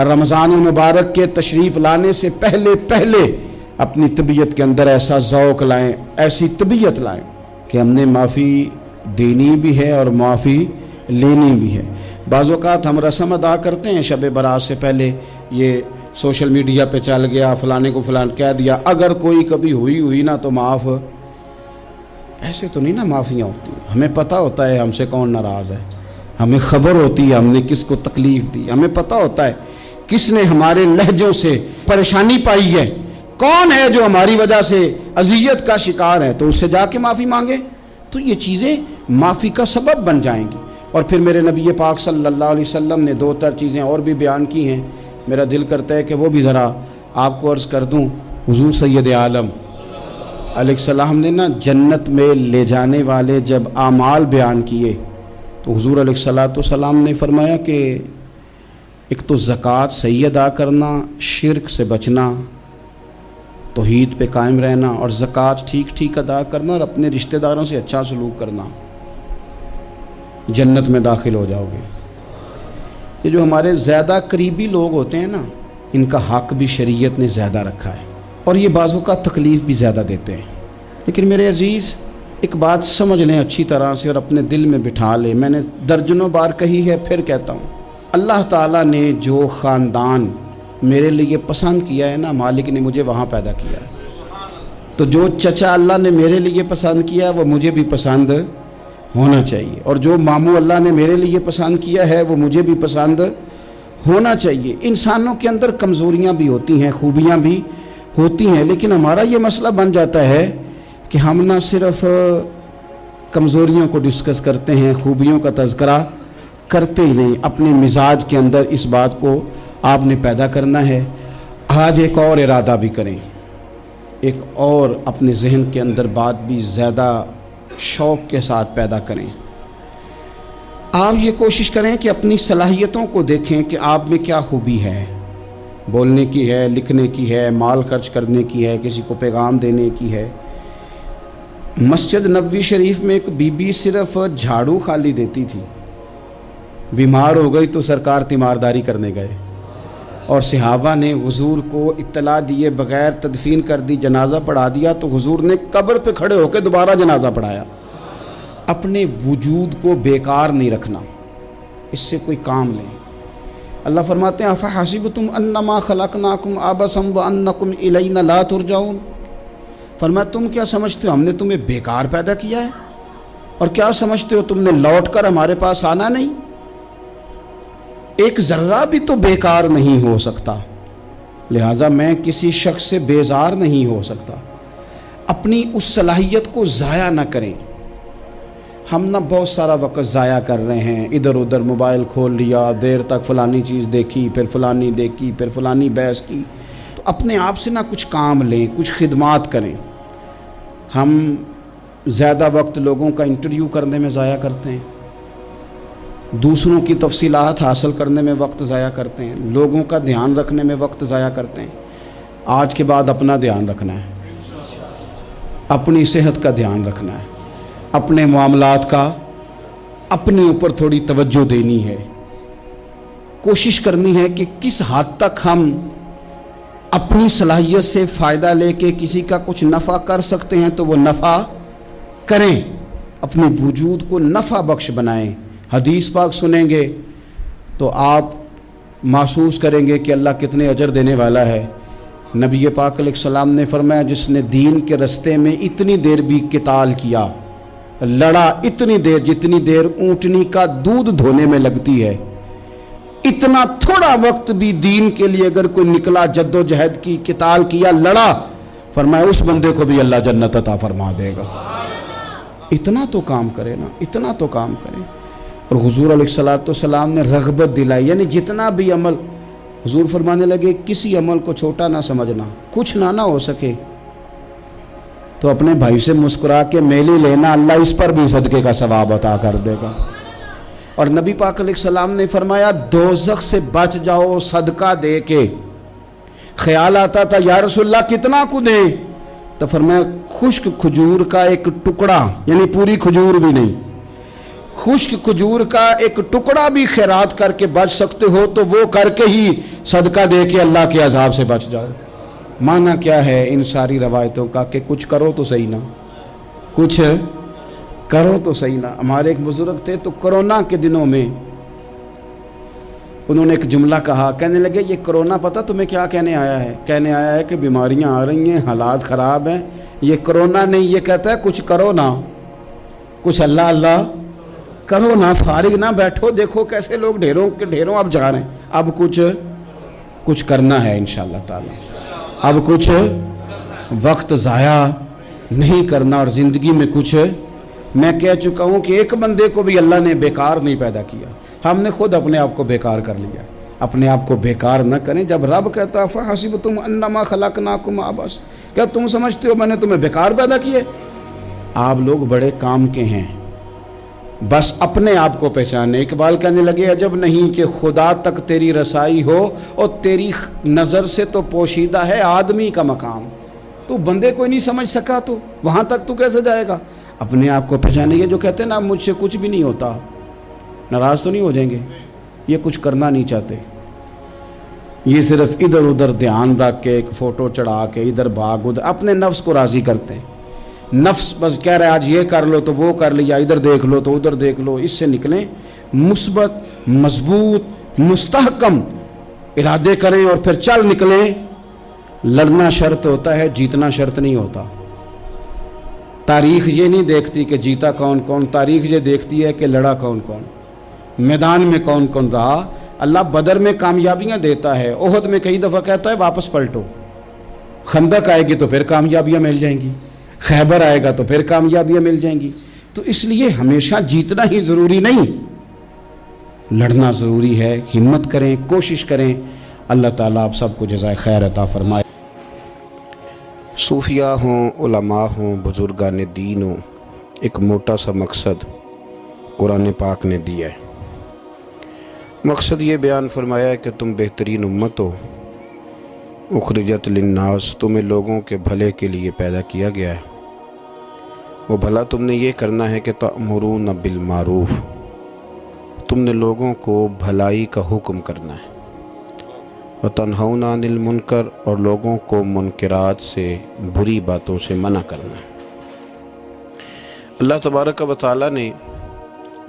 رمضان المبارک کے تشریف لانے سے پہلے اپنی طبیعت کے اندر ایسا ذوق لائیں, ایسی طبیعت لائیں کہ ہم نے معافی دینی بھی ہے اور معافی لینی بھی ہے. بعض اوقات ہم رسم ادا کرتے ہیں شب برات سے پہلے, یہ سوشل میڈیا پہ چل گیا, فلانے کو فلان کہہ دیا, اگر کوئی کبھی ہوئی نا تو معاف. ایسے تو نہیں نا معافیاں ہوتی. ہمیں پتہ ہوتا ہے ہم سے کون ناراض ہے, ہمیں خبر ہوتی ہے ہم نے کس کو تکلیف دی, ہمیں پتہ ہوتا ہے کس نے ہمارے لہجوں سے پریشانی پائی ہے, کون ہے جو ہماری وجہ سے اذیت کا شکار ہے, تو اس سے جا کے معافی مانگے. تو یہ چیزیں معافی کا سبب بن جائیں گی. اور پھر میرے نبی پاک صلی اللہ علیہ وسلم نے 2-4 چیزیں اور بھی بیان کی ہیں, میرا دل کرتا ہے کہ وہ بھی ذرا آپ کو عرض کر دوں. حضور سید عالم علیہ السلام نے نا جنت میں لے جانے والے جب اعمال بیان کیے تو حضور علیہ السلام نے فرمایا کہ ایک تو زکوٰۃ صحیح ادا کرنا, شرک سے بچنا, توحید پہ قائم رہنا, اور زکوٰۃ ٹھیک ادا کرنا, اور اپنے رشتہ داروں سے اچھا سلوک کرنا, جنت میں داخل ہو جاؤ گے. یہ جو ہمارے زیادہ قریبی لوگ ہوتے ہیں نا, ان کا حق بھی شریعت نے زیادہ رکھا ہے, اور یہ بعضوں کا تکلیف بھی زیادہ دیتے ہیں. لیکن میرے عزیز ایک بات سمجھ لیں اچھی طرح سے اور اپنے دل میں بٹھا لیں, میں نے درجنوں بار کہی ہے, پھر کہتا ہوں, اللہ تعالیٰ نے جو خاندان میرے لیے پسند کیا ہے نا, مالک نے مجھے وہاں پیدا کیا ہے. تو جو چچا اللہ نے میرے لیے پسند کیا وہ مجھے بھی پسند ہونا چاہیے, اور جو ماموں اللہ نے میرے لیے پسند کیا ہے وہ مجھے بھی پسند ہونا چاہیے. انسانوں کے اندر کمزوریاں بھی ہوتی ہیں, خوبیاں بھی ہوتی ہیں, لیکن ہمارا یہ مسئلہ بن جاتا ہے کہ ہم نہ صرف کمزوریوں کو ڈسکس کرتے ہیں, خوبیوں کا تذکرہ کرتے ہی نہیں. اپنے مزاج کے اندر اس بات کو آپ نے پیدا کرنا ہے. آج ایک اور ارادہ بھی کریں, ایک اور اپنے ذہن کے اندر بات بھی زیادہ شوق کے ساتھ پیدا کریں. آپ یہ کوشش کریں کہ اپنی صلاحیتوں کو دیکھیں کہ آپ میں کیا خوبی ہے, بولنے کی ہے, لکھنے کی ہے, مال خرچ کرنے کی ہے, کسی کو پیغام دینے کی ہے. مسجد نبوی شریف میں ایک بی بی صرف جھاڑو خالی دیتی تھی، بیمار ہو گئی تو سرکار تیمارداری کرنے گئے اور صحابہ نے حضور کو اطلاع دیے بغیر تدفین کر دی، جنازہ پڑھا دیا، تو حضور نے قبر پہ کھڑے ہو کے دوبارہ جنازہ پڑھایا۔ اپنے وجود کو بیکار نہیں رکھنا، اس سے کوئی کام لیں۔ اللہ فرماتے ہیں افحسبتم انما خلقناکم عبثا وانکم الینا لا ترجعون، فرمایا تم کیا سمجھتے ہو ہم نے تمہیں بیکار پیدا کیا ہے، اور کیا سمجھتے ہو تم نے لوٹ کر ہمارے پاس آنا نہیں؟ ایک ذرہ بھی تو بیکار نہیں ہو سکتا، لہٰذا میں کسی شخص سے بیزار نہیں ہو سکتا۔ اپنی اس صلاحیت کو ضائع نہ کریں۔ ہم نہ بہت سارا وقت ضائع کر رہے ہیں، ادھر ادھر موبائل کھول لیا، دیر تک فلانی چیز دیکھی، پھر فلانی دیکھی، پھر فلانی بحث کی۔ تو اپنے آپ سے نہ کچھ کام لیں، کچھ خدمات کریں۔ ہم زیادہ وقت لوگوں کا انٹرویو کرنے میں ضائع کرتے ہیں، دوسروں کی تفصیلات حاصل کرنے میں وقت ضائع کرتے ہیں، لوگوں کا دھیان رکھنے میں وقت ضائع کرتے ہیں۔ آج کے بعد اپنا دھیان رکھنا ہے، اپنی صحت کا دھیان رکھنا ہے، اپنے معاملات کا اپنے اوپر تھوڑی توجہ دینی ہے، کوشش کرنی ہے کہ کس حد تک ہم اپنی صلاحیت سے فائدہ لے کے کسی کا کچھ نفع کر سکتے ہیں تو وہ نفع کریں، اپنے وجود کو نفع بخش بنائیں۔ حدیث پاک سنیں گے تو آپ محسوس کریں گے کہ اللہ کتنے اجر دینے والا ہے۔ نبی پاک علیہ السلام نے فرمایا جس نے دین کے رستے میں اتنی دیر بھی قتال کیا، لڑا اتنی دیر جتنی دیر اونٹنی کا دودھ دھونے میں لگتی ہے، اتنا تھوڑا وقت بھی دین کے لیے اگر کوئی نکلا، جد و جہد کی، قتال کیا، لڑا، فرمایا اس بندے کو بھی اللہ جنت عطا فرما دے گا۔ اتنا تو کام کرے نا، اتنا تو کام کرے۔ اور حضور علیہ السلام نے رغبت دلائی، یعنی جتنا بھی عمل، حضور فرمانے لگے کسی عمل کو چھوٹا نہ سمجھنا، کچھ نہ ہو سکے تو اپنے بھائی سے مسکرا کے میلی لینا، اللہ اس پر بھی صدقے کا ثواب عطا کر دے گا۔ اور نبی پاک علیہ السلام نے فرمایا دوزخ سے بچ جاؤ صدقہ دے کے۔ خیال آتا تھا یا رسول اللہ کتنا کو دیں؟ تو فرمایا خشک کھجور کا ایک ٹکڑا، یعنی پوری کھجور بھی نہیں، خشک کھجور کا ایک ٹکڑا بھی خیرات کر کے بچ سکتے ہو تو وہ کر کے ہی صدقہ دے کے اللہ کے عذاب سے بچ جاؤ۔ معنی کیا ہے ان ساری روایتوں کا کہ کچھ کرو تو صحیح نا، کچھ کرو تو صحیح نا۔ ہمارے ایک بزرگ تھے تو کرونا کے دنوں میں انہوں نے ایک جملہ کہا، کہنے لگے یہ کرونا پتہ تمہیں کیا کہنے آیا ہے؟ کہنے آیا ہے کہ بیماریاں آ رہی ہیں، حالات خراب ہیں، یہ کرونا نہیں، یہ کہتا ہے کچھ کرو نا، کچھ اللہ اللہ کرو نا، فارغ نہ بیٹھو، دیکھو کیسے لوگ ڈھیروں کے ڈھیروں اب جا رہے ہیں، اب کچھ کرنا ہے انشاءاللہ تعالی، اب کچھ وقت ضائع نہیں کرنا، اور زندگی میں کچھ، میں کہہ چکا ہوں کہ ایک بندے کو بھی اللہ نے بیکار نہیں پیدا کیا، ہم نے خود اپنے آپ کو بیکار کر لیا۔ اپنے آپ کو بیکار نہ کریں۔ جب رب کہتا فحسبتم انما خلقناکم عبث، کیا تم سمجھتے ہو میں نے تمہیں بیکار پیدا کیے؟ آپ لوگ بڑے کام کے ہیں، بس اپنے آپ کو پہچانے۔ اقبال کہنے لگے عجب نہیں کہ خدا تک تیری رسائی ہو اور تیری نظر سے تو پوشیدہ ہے آدمی کا مقام، تو بندے کوئی نہیں سمجھ سکا تو وہاں تک تو کیسے جائے گا؟ اپنے آپ کو پہچانے۔ یہ جو کہتے ہیں نا مجھ سے کچھ بھی نہیں ہوتا، ناراض تو نہیں ہو جائیں گے؟ یہ کچھ کرنا نہیں چاہتے، یہ صرف ادھر ادھر دھیان رکھ کے ایک فوٹو چڑھا کے ادھر بھاگ ادھر اپنے نفس کو راضی کرتے ہیں۔ نفس بس کہہ رہا ہے آج یہ کر لو تو وہ کر لیا، ادھر دیکھ لو تو ادھر دیکھ لو۔ اس سے نکلیں، مثبت، مضبوط، مستحکم ارادے کریں اور پھر چل نکلیں۔ لڑنا شرط ہوتا ہے، جیتنا شرط نہیں ہوتا۔ تاریخ یہ نہیں دیکھتی کہ جیتا کون کون، تاریخ یہ دیکھتی ہے کہ لڑا کون کون، میدان میں کون کون رہا۔ اللہ بدر میں کامیابیاں دیتا ہے، احد میں کئی دفعہ کہتا ہے واپس پلٹو، خندق آئے گی تو پھر کامیابیاں مل جائیں گی، خیبر آئے گا تو پھر کامیابیاں مل جائیں گی۔ تو اس لیے ہمیشہ جیتنا ہی ضروری نہیں، لڑنا ضروری ہے۔ ہمت کریں، کوشش کریں، اللہ تعالیٰ آپ سب کو جزائے خیر عطا فرمائے۔ صوفیاء ہوں، علماء ہوں، بزرگان دین ہوں، ایک موٹا سا مقصد قرآن پاک نے دیا ہے۔ مقصد یہ بیان فرمایا ہے کہ تم بہترین امت ہو، اخرجت للناس، تمہیں لوگوں کے بھلے کے لیے پیدا کیا گیا ہے، وہ بھلا تم نے یہ کرنا ہے کہ تأمرون بالمعروف، تم نے لوگوں کو بھلائی کا حکم کرنا ہے، وتنہون عن المنکر، اور لوگوں کو منکرات سے، بری باتوں سے منع کرنا ہے۔ اللہ تبارک و تعالیٰ نے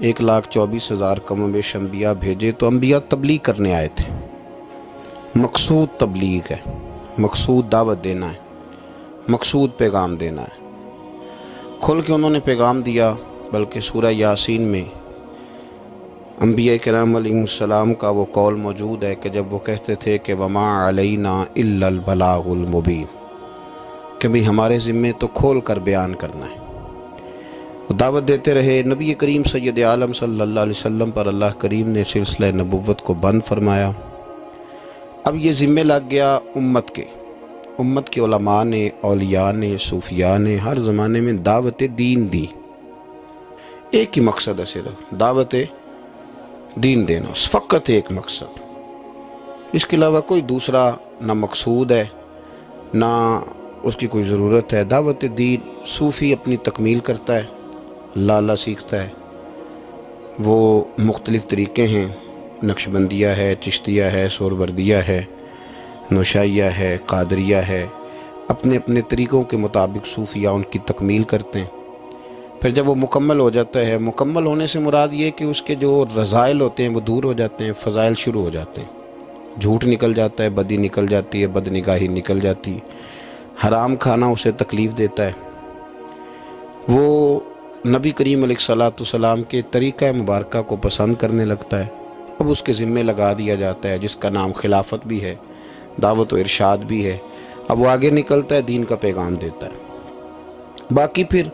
1,24,000 کم و بیش انبیاء بھیجے، تو انبیاء تبلیغ کرنے آئے تھے۔ مقصود تبلیغ ہے، مقصود دعوت دینا ہے، مقصود پیغام دینا ہے۔ کھل کے انہوں نے پیغام دیا، بلکہ سورہ یاسین میں انبیاء کرام علیہ السلام کا وہ قول موجود ہے کہ جب وہ کہتے تھے کہ وما علینا الا البلاغ المبین، کہ بھی ہمارے ذمے تو کھول کر بیان کرنا ہے۔ وہ دعوت دیتے رہے۔ نبی کریم سید عالم صلی اللہ علیہ وسلم پر اللہ کریم نے سلسلہ نبوت کو بند فرمایا۔ اب یہ ذمہ لگ گیا امت کے علماء نے، اولیاء نے، صوفیاء نے ہر زمانے میں دعوت دین دی۔ ایک ہی مقصد ہے، صرف دعوت دین دینا، فقط ایک مقصد، اس کے علاوہ کوئی دوسرا نہ مقصود ہے نہ اس کی کوئی ضرورت ہے۔ دعوت دین صوفی اپنی تکمیل کرتا ہے، اللہ سیکھتا ہے، وہ مختلف طریقے ہیں، نقشبندیہ ہے، چشتیہ ہے، سہروردیہ ہے، نوشائیہ ہے، قادریہ ہے، اپنے اپنے طریقوں کے مطابق صوفیہ ان کی تکمیل کرتے ہیں۔ پھر جب وہ مکمل ہو جاتا ہے، مکمل ہونے سے مراد یہ کہ اس کے جو رذائل ہوتے ہیں وہ دور ہو جاتے ہیں، فضائل شروع ہو جاتے ہیں، جھوٹ نکل جاتا ہے، بدی نکل جاتی ہے، بد نگاہی نکل جاتی ہے، حرام کھانا اسے تکلیف دیتا ہے، وہ نبی کریم علیہ الصلاۃ والسلام کے طریقہ مبارکہ کو پسند کرنے لگتا ہے۔ اب اس کے ذمے لگا دیا جاتا ہے، جس کا نام خلافت بھی ہے، دعوت و ارشاد بھی ہے۔ اب وہ آگے نکلتا ہے، دین کا پیغام دیتا ہے۔ باقی پھر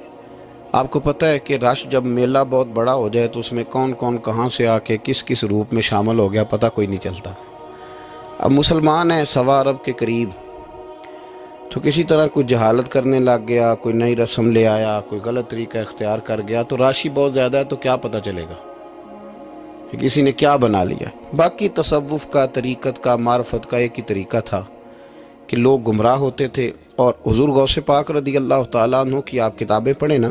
آپ کو پتہ ہے کہ رش جب میلہ بہت بڑا ہو جائے تو اس میں کون کون کہاں سے آ کے کس کس روپ میں شامل ہو گیا پتہ کوئی نہیں چلتا۔ اب مسلمان ہیں 1.25 ارب کے قریب، تو کسی طرح کوئی جہالت کرنے لگ گیا، کوئی نئی رسم لے آیا، کوئی غلط طریقہ اختیار کر گیا، تو راشی بہت زیادہ ہے، تو کیا پتہ چلے گا کہ کسی نے کیا بنا لیا۔ باقی تصوف کا، طریقت کا، معرفت کا ایک ہی طریقہ تھا کہ لوگ گمراہ ہوتے تھے۔ اور حضور غوث پاک رضی اللہ تعالیٰ عنہ کی آپ کتابیں پڑھیں نا،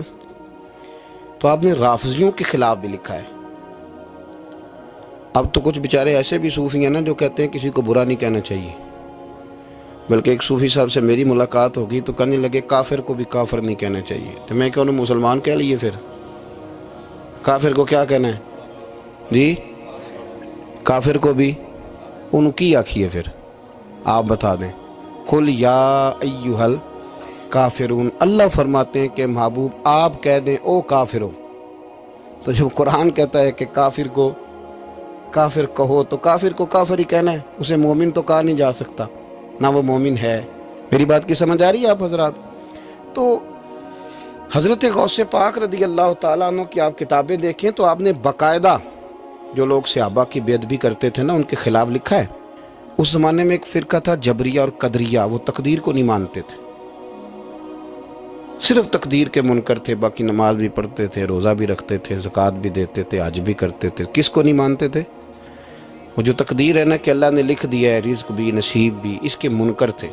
تو آپ نے رافضیوں کے خلاف بھی لکھا ہے۔ اب تو کچھ بیچارے ایسے بھی صوفی ہیں نا جو کہتے ہیں کسی کو برا نہیں کہنا چاہیے، بلکہ ایک صوفی صاحب سے میری ملاقات ہوگی تو کہنے لگے کافر کو بھی کافر نہیں کہنا چاہیے، تو میں کہوں مسلمان کہہ لیے، پھر کافر کو کیا کہنا ہے جی؟ کافر کو بھی انہوں کی آکھیے، پھر آپ بتا دیں۔ قل یا ایہا الکافرون، اللہ فرماتے ہیں کہ محبوب آپ کہہ دیں او کافرو۔ تو جب قرآن کہتا ہے کہ کافر کو کافر کہو، تو کافر کو کافر ہی کہنا ہے، اسے مومن تو کہا نہیں جا سکتا، نہ وہ مومن ہے۔ میری بات کی سمجھ آ رہی ہے آپ حضرات؟ تو حضرت غوث پاک رضی اللہ تعالیٰ عنہ کی آپ کتابیں دیکھیں تو آپ نے باقاعدہ جو لوگ صحابہ کی بے ادبی کرتے تھے نا ان کے خلاف لکھا ہے۔ اس زمانے میں ایک فرقہ تھا جبریہ اور قدریہ، وہ تقدیر کو نہیں مانتے تھے، صرف تقدیر کے منکر تھے، باقی نماز بھی پڑھتے تھے، روزہ بھی رکھتے تھے، زکوٰۃ بھی دیتے تھے، حج بھی کرتے تھے۔ کس کو نہیں مانتے تھے؟ وہ جو تقدیر ہے نا کہ اللہ نے لکھ دیا ہے رزق بھی نصیب بھی، اس کے منکر تھے۔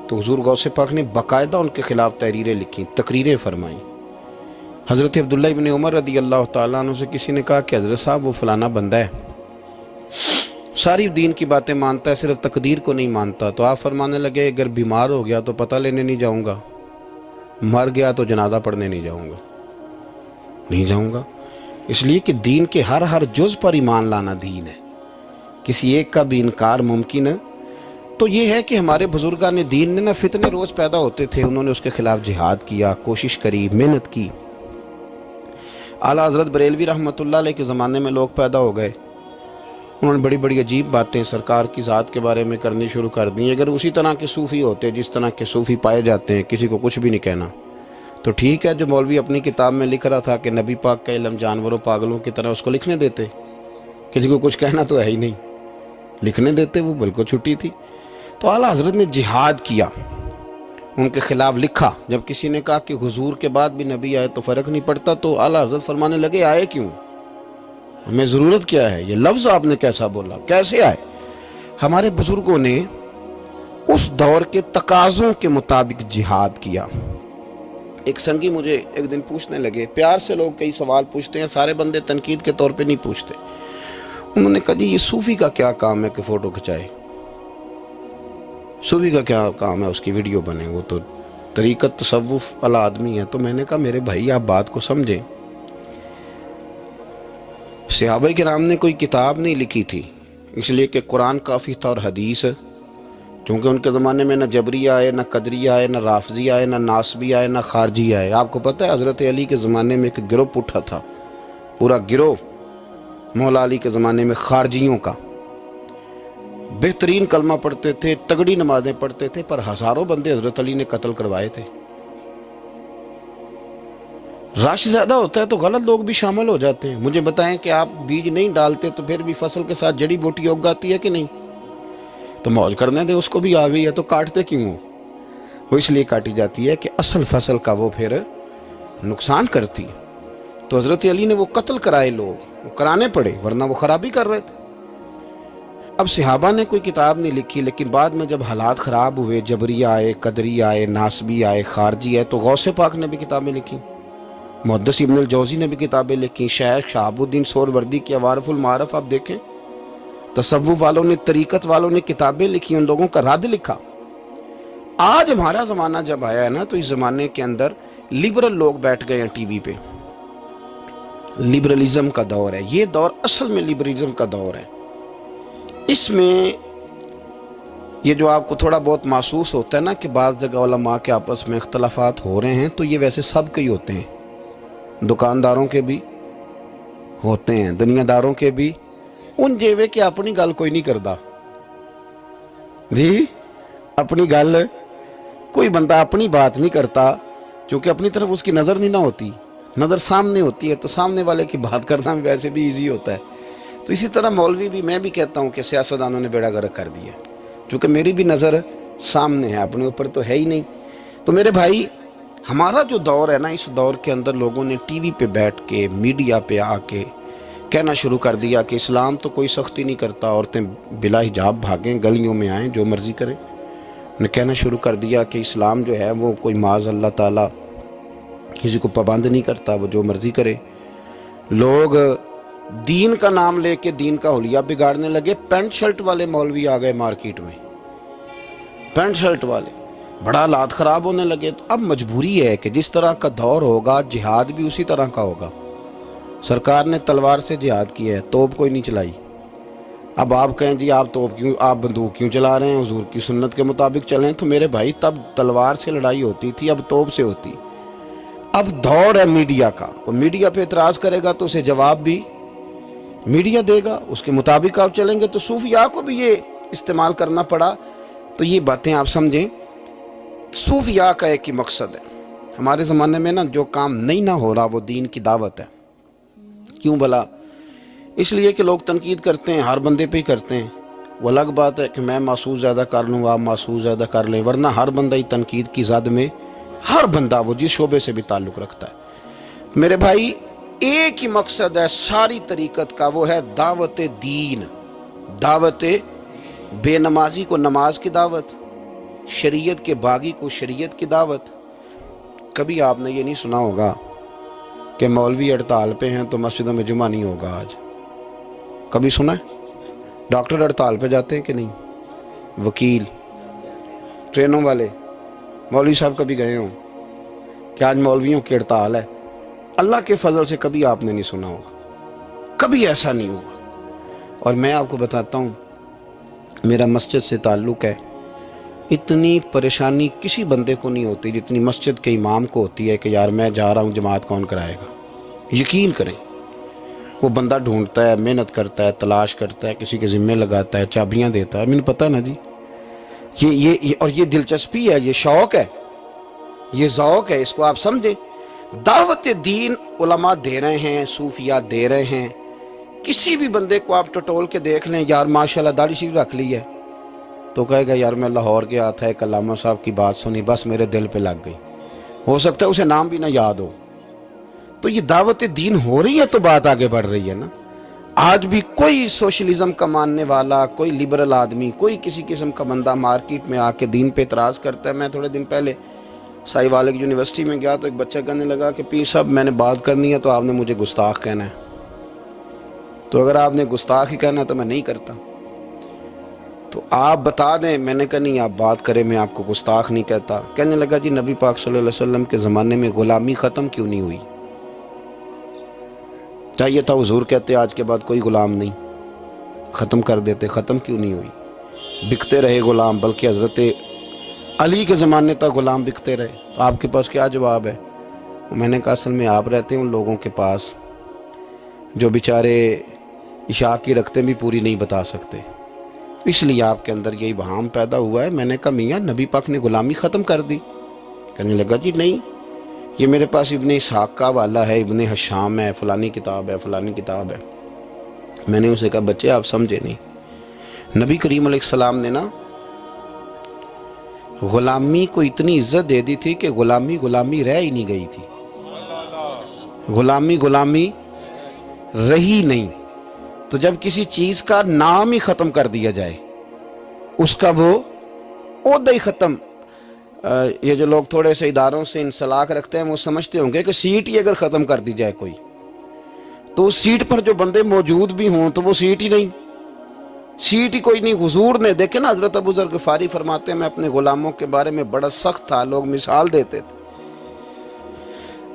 تو حضور غوث پاک نے باقاعدہ ان کے خلاف تحریریں لکھیں، تقریریں فرمائیں۔ حضرت عبداللہ ابن عمر رضی اللہ تعالیٰ عنہ سے کسی نے کہا کہ حضرت صاحب وہ فلانا بندہ ہے، ساری دین کی باتیں مانتا ہے، صرف تقدیر کو نہیں مانتا۔ تو آپ فرمانے لگے اگر بیمار ہو گیا تو پتہ لینے نہیں جاؤں گا، مر گیا تو جنازہ پڑھنے نہیں جاؤں گا، اس لیے کہ دین کے ہر جز پر ایمان لانا دین ہے، کسی ایک کا بھی انکار ممکن ہے۔ تو یہ ہے کہ ہمارے بزرگان دین نے نا فتنے روز پیدا ہوتے تھے، انہوں نے اس کے خلاف جہاد کیا، کوشش کری، محنت کی۔ اعلیٰ حضرت بریلوی رحمۃ اللہ علیہ کے زمانے میں لوگ پیدا ہو گئے، انہوں نے بڑی بڑی عجیب باتیں سرکار کی ذات کے بارے میں کرنی شروع کر دیں۔ اگر اسی طرح کے صوفی ہوتے جس طرح کے صوفی پائے جاتے ہیں، کسی کو کچھ بھی نہیں کہنا، تو ٹھیک ہے، جو مولوی اپنی کتاب میں لکھ رہا تھا کہ نبی پاک کا علم جانوروں پاگلوں کی طرح، اس کو لکھنے دیتے، کسی کو کچھ کہنا تو ہے ہی نہیں، لکھنے دیتے، وہ بالکل چھٹی تھی۔ تو اعلیٰ حضرت نے جہاد کیا، ان کے خلاف لکھا۔ جب کسی نے کہا کہ حضور کے بعد بھی نبی آئے تو فرق نہیں پڑتا، تو اعلیٰ حضرت فرمانے لگے آئے کیوں، ہمیں ضرورت کیا ہے، یہ لفظ آپ نے کیسا بولا، کیسے آئے؟ ہمارے بزرگوں نے اس دور کے تقاضوں کے مطابق جہاد کیا ایک سنگی مجھے ایک دن پوچھنے لگے، پیار سے لوگ کئی سوال پوچھتے ہیں، سارے بندے تنقید کے طور پہ نہیں پوچھتے. انہوں نے کہا جی یہ صوفی کا کیا کام ہے کہ فوٹو کھنچائے؟ صوفی کا کیا کام ہے اس کی ویڈیو بنے؟ وہ تو طریقت تصوف والا آدمی ہے. تو میں نے کہا میرے بھائی آپ بات کو سمجھیں. صحابہ کرام نے کوئی کتاب نہیں لکھی تھی، اس لیے کہ قرآن کافی تھا اور حدیث، کیونکہ ان کے زمانے میں نہ جبری آئے، نہ قدری آئے، نہ رافضی آئے، نہ ناسبی آئے، نہ خارجی آئے. آپ کو پتہ ہے حضرت علی کے زمانے میں ایک گروہ اٹھا تھا، پورا گروہ مولا علی کے زمانے میں خارجیوں کا. بہترین کلمہ پڑھتے تھے، تگڑی نمازیں پڑھتے تھے، پر ہزاروں بندے حضرت علی نے قتل کروائے تھے. رش زیادہ ہوتا ہے تو غلط لوگ بھی شامل ہو جاتے ہیں. مجھے بتائیں کہ آپ بیج نہیں ڈالتے تو پھر بھی فصل کے ساتھ جڑی بوٹی اگ جاتی ہے کہ نہیں؟ تو موج کرنے دے، اس کو بھی آ گئی ہے تو کاٹتے کیوں ہو؟ وہ اس لیے کاٹی جاتی ہے کہ اصل فصل کا وہ پھر نقصان کرتی ہے. تو حضرت علی نے وہ قتل کرائے، لوگ وہ کرانے پڑے، ورنہ وہ خرابی کر رہے تھے. اب صحابہ نے کوئی کتاب نہیں لکھی، لیکن بعد میں جب حالات خراب ہوئے، جبری آئے، قدری آئے، ناسبی آئے، خارجی آئے، تو غوث پاک نے بھی کتابیں لکھی، محدث ابن الجوزی نے بھی کتابیں لکھی، شیخ شہاب الدین سہروردی کی عوارف المعارف آپ دیکھیں. تصوف والوں نے، طریقت والوں نے کتابیں لکھی، ان لوگوں کا رد لکھا. آج ہمارا زمانہ جب آیا ہے نا، تو اس زمانے کے اندر لبرل لوگ بیٹھ گئے ہیں ٹی وی پہ. لبرلزم کا دور ہے یہ، دور اصل میں لبرلزم کا دور ہے. اس میں یہ جو آپ کو تھوڑا بہت محسوس ہوتا ہے نا کہ بعض جگہ علماء کے آپس میں اختلافات ہو رہے ہیں، تو یہ ویسے سب کے ہی ہوتے ہیں، دکانداروں کے بھی ہوتے ہیں، دنیا داروں کے بھی. ان جیوے کہ اپنی گل کوئی نہیں کرتا جی، اپنی گل کوئی بندہ اپنی بات نہیں کرتا، کیونکہ اپنی طرف اس کی نظر نہیں نہ ہوتی، نظر سامنے ہوتی ہے، تو سامنے والے کی بات کرنا بھی ویسے بھی ایزی ہوتا ہے. تو اسی طرح مولوی بھی، میں بھی کہتا ہوں کہ سیاستدانوں نے بیڑا گرک کر دیا، کیونکہ میری بھی نظر سامنے ہے، اپنے اوپر تو ہے ہی نہیں. تو میرے بھائی، ہمارا جو دور ہے نا، اس دور کے اندر لوگوں نے ٹی وی پہ بیٹھ کے، میڈیا پہ آ کے کہنا شروع کر دیا کہ اسلام تو کوئی سختی نہیں کرتا، عورتیں بلا حجاب بھاگیں، گلیوں میں آئیں، جو مرضی کریں. نے کہنا شروع کر دیا کہ اسلام جو ہے وہ کوئی معاذ اللہ تعالیٰ کسی کو پابند نہیں کرتا، وہ جو مرضی کرے. لوگ دین کا نام لے کے دین کا حلیہ بگاڑنے لگے. پینٹ شرٹ والے مولوی آ گئے مارکیٹ میں، پینٹ شرٹ والے، بڑا حالات خراب ہونے لگے. تو اب مجبوری ہے کہ جس طرح کا دور ہوگا، جہاد بھی اسی طرح کا ہوگا. سرکار نے تلوار سے جہاد کیا ہے، توپ کوئی نہیں چلائی. اب آپ کہیں جی آپ توپ کیوں، آپ بندوق کیوں چلا رہے ہیں؟ حضور کی سنت کے مطابق چلیں. تو میرے بھائی، تب تلوار سے لڑائی ہوتی تھی، اب توپ سے ہوتی. اب دور ہے میڈیا کا، وہ میڈیا پہ اعتراض کرے گا تو اسے جواب بھی میڈیا دے گا، اس کے مطابق آپ چلیں گے. تو صوفیاء کو بھی یہ استعمال کرنا پڑا. تو یہ باتیں آپ سمجھیں، صوفیاء کا ایک ہی مقصد ہے. ہمارے زمانے میں نا جو کام نہیں نہ ہو رہا وہ دین کی دعوت ہے. کیوں بھلا؟ اس لیے کہ لوگ تنقید کرتے ہیں، ہر بندے پہ ہی کرتے ہیں. وہ الگ بات ہے کہ میں محسوس زیادہ کر لوں، آپ محسوس زیادہ کر لیں، ورنہ ہر بندہ ہی تنقید کی زد میں، ہر بندہ وہ جس شعبے سے بھی تعلق رکھتا ہے. میرے بھائی، ایک ہی مقصد ہے ساری طریقت کا، وہ ہے دعوت دین، دعوت بے نمازی کو نماز کی دعوت، شریعت کے باغی کو شریعت کی دعوت. کبھی آپ نے یہ نہیں سنا ہوگا کہ مولوی ہڑتال پہ ہیں تو مسجدوں میں جمعہ نہیں ہوگا آج. کبھی سنا ہے؟ ڈاکٹر ہڑتال پہ جاتے ہیں کہ نہیں؟ وکیل، ٹرینوں والے، مولوی صاحب کبھی گئے ہوں کہ آج مولویوں کی ہڑتال ہے؟ اللہ کے فضل سے کبھی آپ نے نہیں سنا ہوگا، کبھی ایسا نہیں ہوا. اور میں آپ کو بتاتا ہوں، میرا مسجد سے تعلق ہے، اتنی پریشانی کسی بندے کو نہیں ہوتی جتنی مسجد کے امام کو ہوتی ہے کہ یار میں جا رہا ہوں، جماعت کون کرائے گا. یقین کریں، وہ بندہ ڈھونڈتا ہے، محنت کرتا ہے، تلاش کرتا ہے، کسی کے ذمے لگاتا ہے، چابیاں دیتا ہے. مجھے پتہ نا جی، یہ اور یہ دلچسپی ہے، یہ شوق ہے، یہ ذوق ہے، اس کو آپ سمجھیں. دعوت دین علماء دے رہے ہیں، صوفیاء دے رہے ہیں. کسی بھی بندے کو آپ ٹٹول کے دیکھ لیں، یار ماشاءاللہ داڑھی شریف رکھ لی ہے، تو کہے گا یار میں لاہور گیا تھا، ایک علامہ صاحب کی بات سنی، بس میرے دل پہ لگ گئی. ہو سکتا ہے اسے نام بھی نہ یاد ہو. تو یہ دعوت دین ہو رہی ہے تو بات آگے بڑھ رہی ہے نا. آج بھی کوئی سوشلزم کا ماننے والا، کوئی لبرل آدمی، کوئی کسی قسم کا بندہ مارکیٹ میں آ کے دین پہ اعتراض کرتا ہے. میں تھوڑے دن پہلے سائی والک یونیورسٹی میں گیا تو ایک بچہ کہنے لگا کہ پیر صاحب میں نے بات کرنی ہے تو آپ نے مجھے گستاخ کہنا ہے، تو اگر آپ نے گستاخ ہی کہنا ہے تو میں نہیں کرتا، تو آپ بتا دیں۔ میں نے کہا نہیں، آپ بات کریں، میں آپ کو گستاخ نہیں کہتا۔ کہنے لگا جی نبی پاک صلی اللہ علیہ وسلم کے زمانے میں غلامی ختم کیوں نہیں ہوئی؟ چاہیے تھا حضور کہتے آج کے بعد کوئی غلام نہیں، ختم کر دیتے، ختم کیوں نہیں ہوئی؟ بکتے رہے غلام، بلکہ حضرت علی کے زمانے تک غلام بکتے رہے۔ تو آپ کے پاس کیا جواب ہے؟ میں نے کہا اصل میں آپ رہتے ہیں ان لوگوں کے پاس جو بیچارے عشاء کی رکعتیں بھی پوری نہیں بتا سکتے، اس لیے آپ کے اندر یہی وہم پیدا ہوا ہے۔ میں نے کہا میاں نبی پاک نے غلامی ختم کر دی؟ کہنے لگا جی نہیں، یہ میرے پاس ابن اسحاق کا حوالہ ہے، ابن حشام ہے، فلانی کتاب ہے، فلانی کتاب ہے۔ میں نے اسے کہا بچے آپ سمجھے نہیں، نبی کریم علیہ السلام نے نا غلامی کو اتنی عزت دے دی تھی کہ غلامی غلامی رہ ہی نہیں گئی تھی، غلامی غلامی رہی نہیں۔ تو جب کسی چیز کا نام ہی ختم کر دیا جائے، اس کا وہ عہدہ ہی ختم۔ یہ جو لوگ تھوڑے سے اداروں سے انسلاک رکھتے ہیں وہ سمجھتے ہوں گے کہ سیٹ ہی اگر ختم کر دی جائے کوئی، تو اس سیٹ پر جو بندے موجود بھی ہوں تو وہ سیٹ ہی نہیں، سیٹ ہی کوئی نہیں۔ حضور نے دیکھے نا، حضرت ابو ذر غفاری فرماتے ہیں میں اپنے غلاموں کے بارے میں بڑا سخت تھا، لوگ مثال دیتے تھے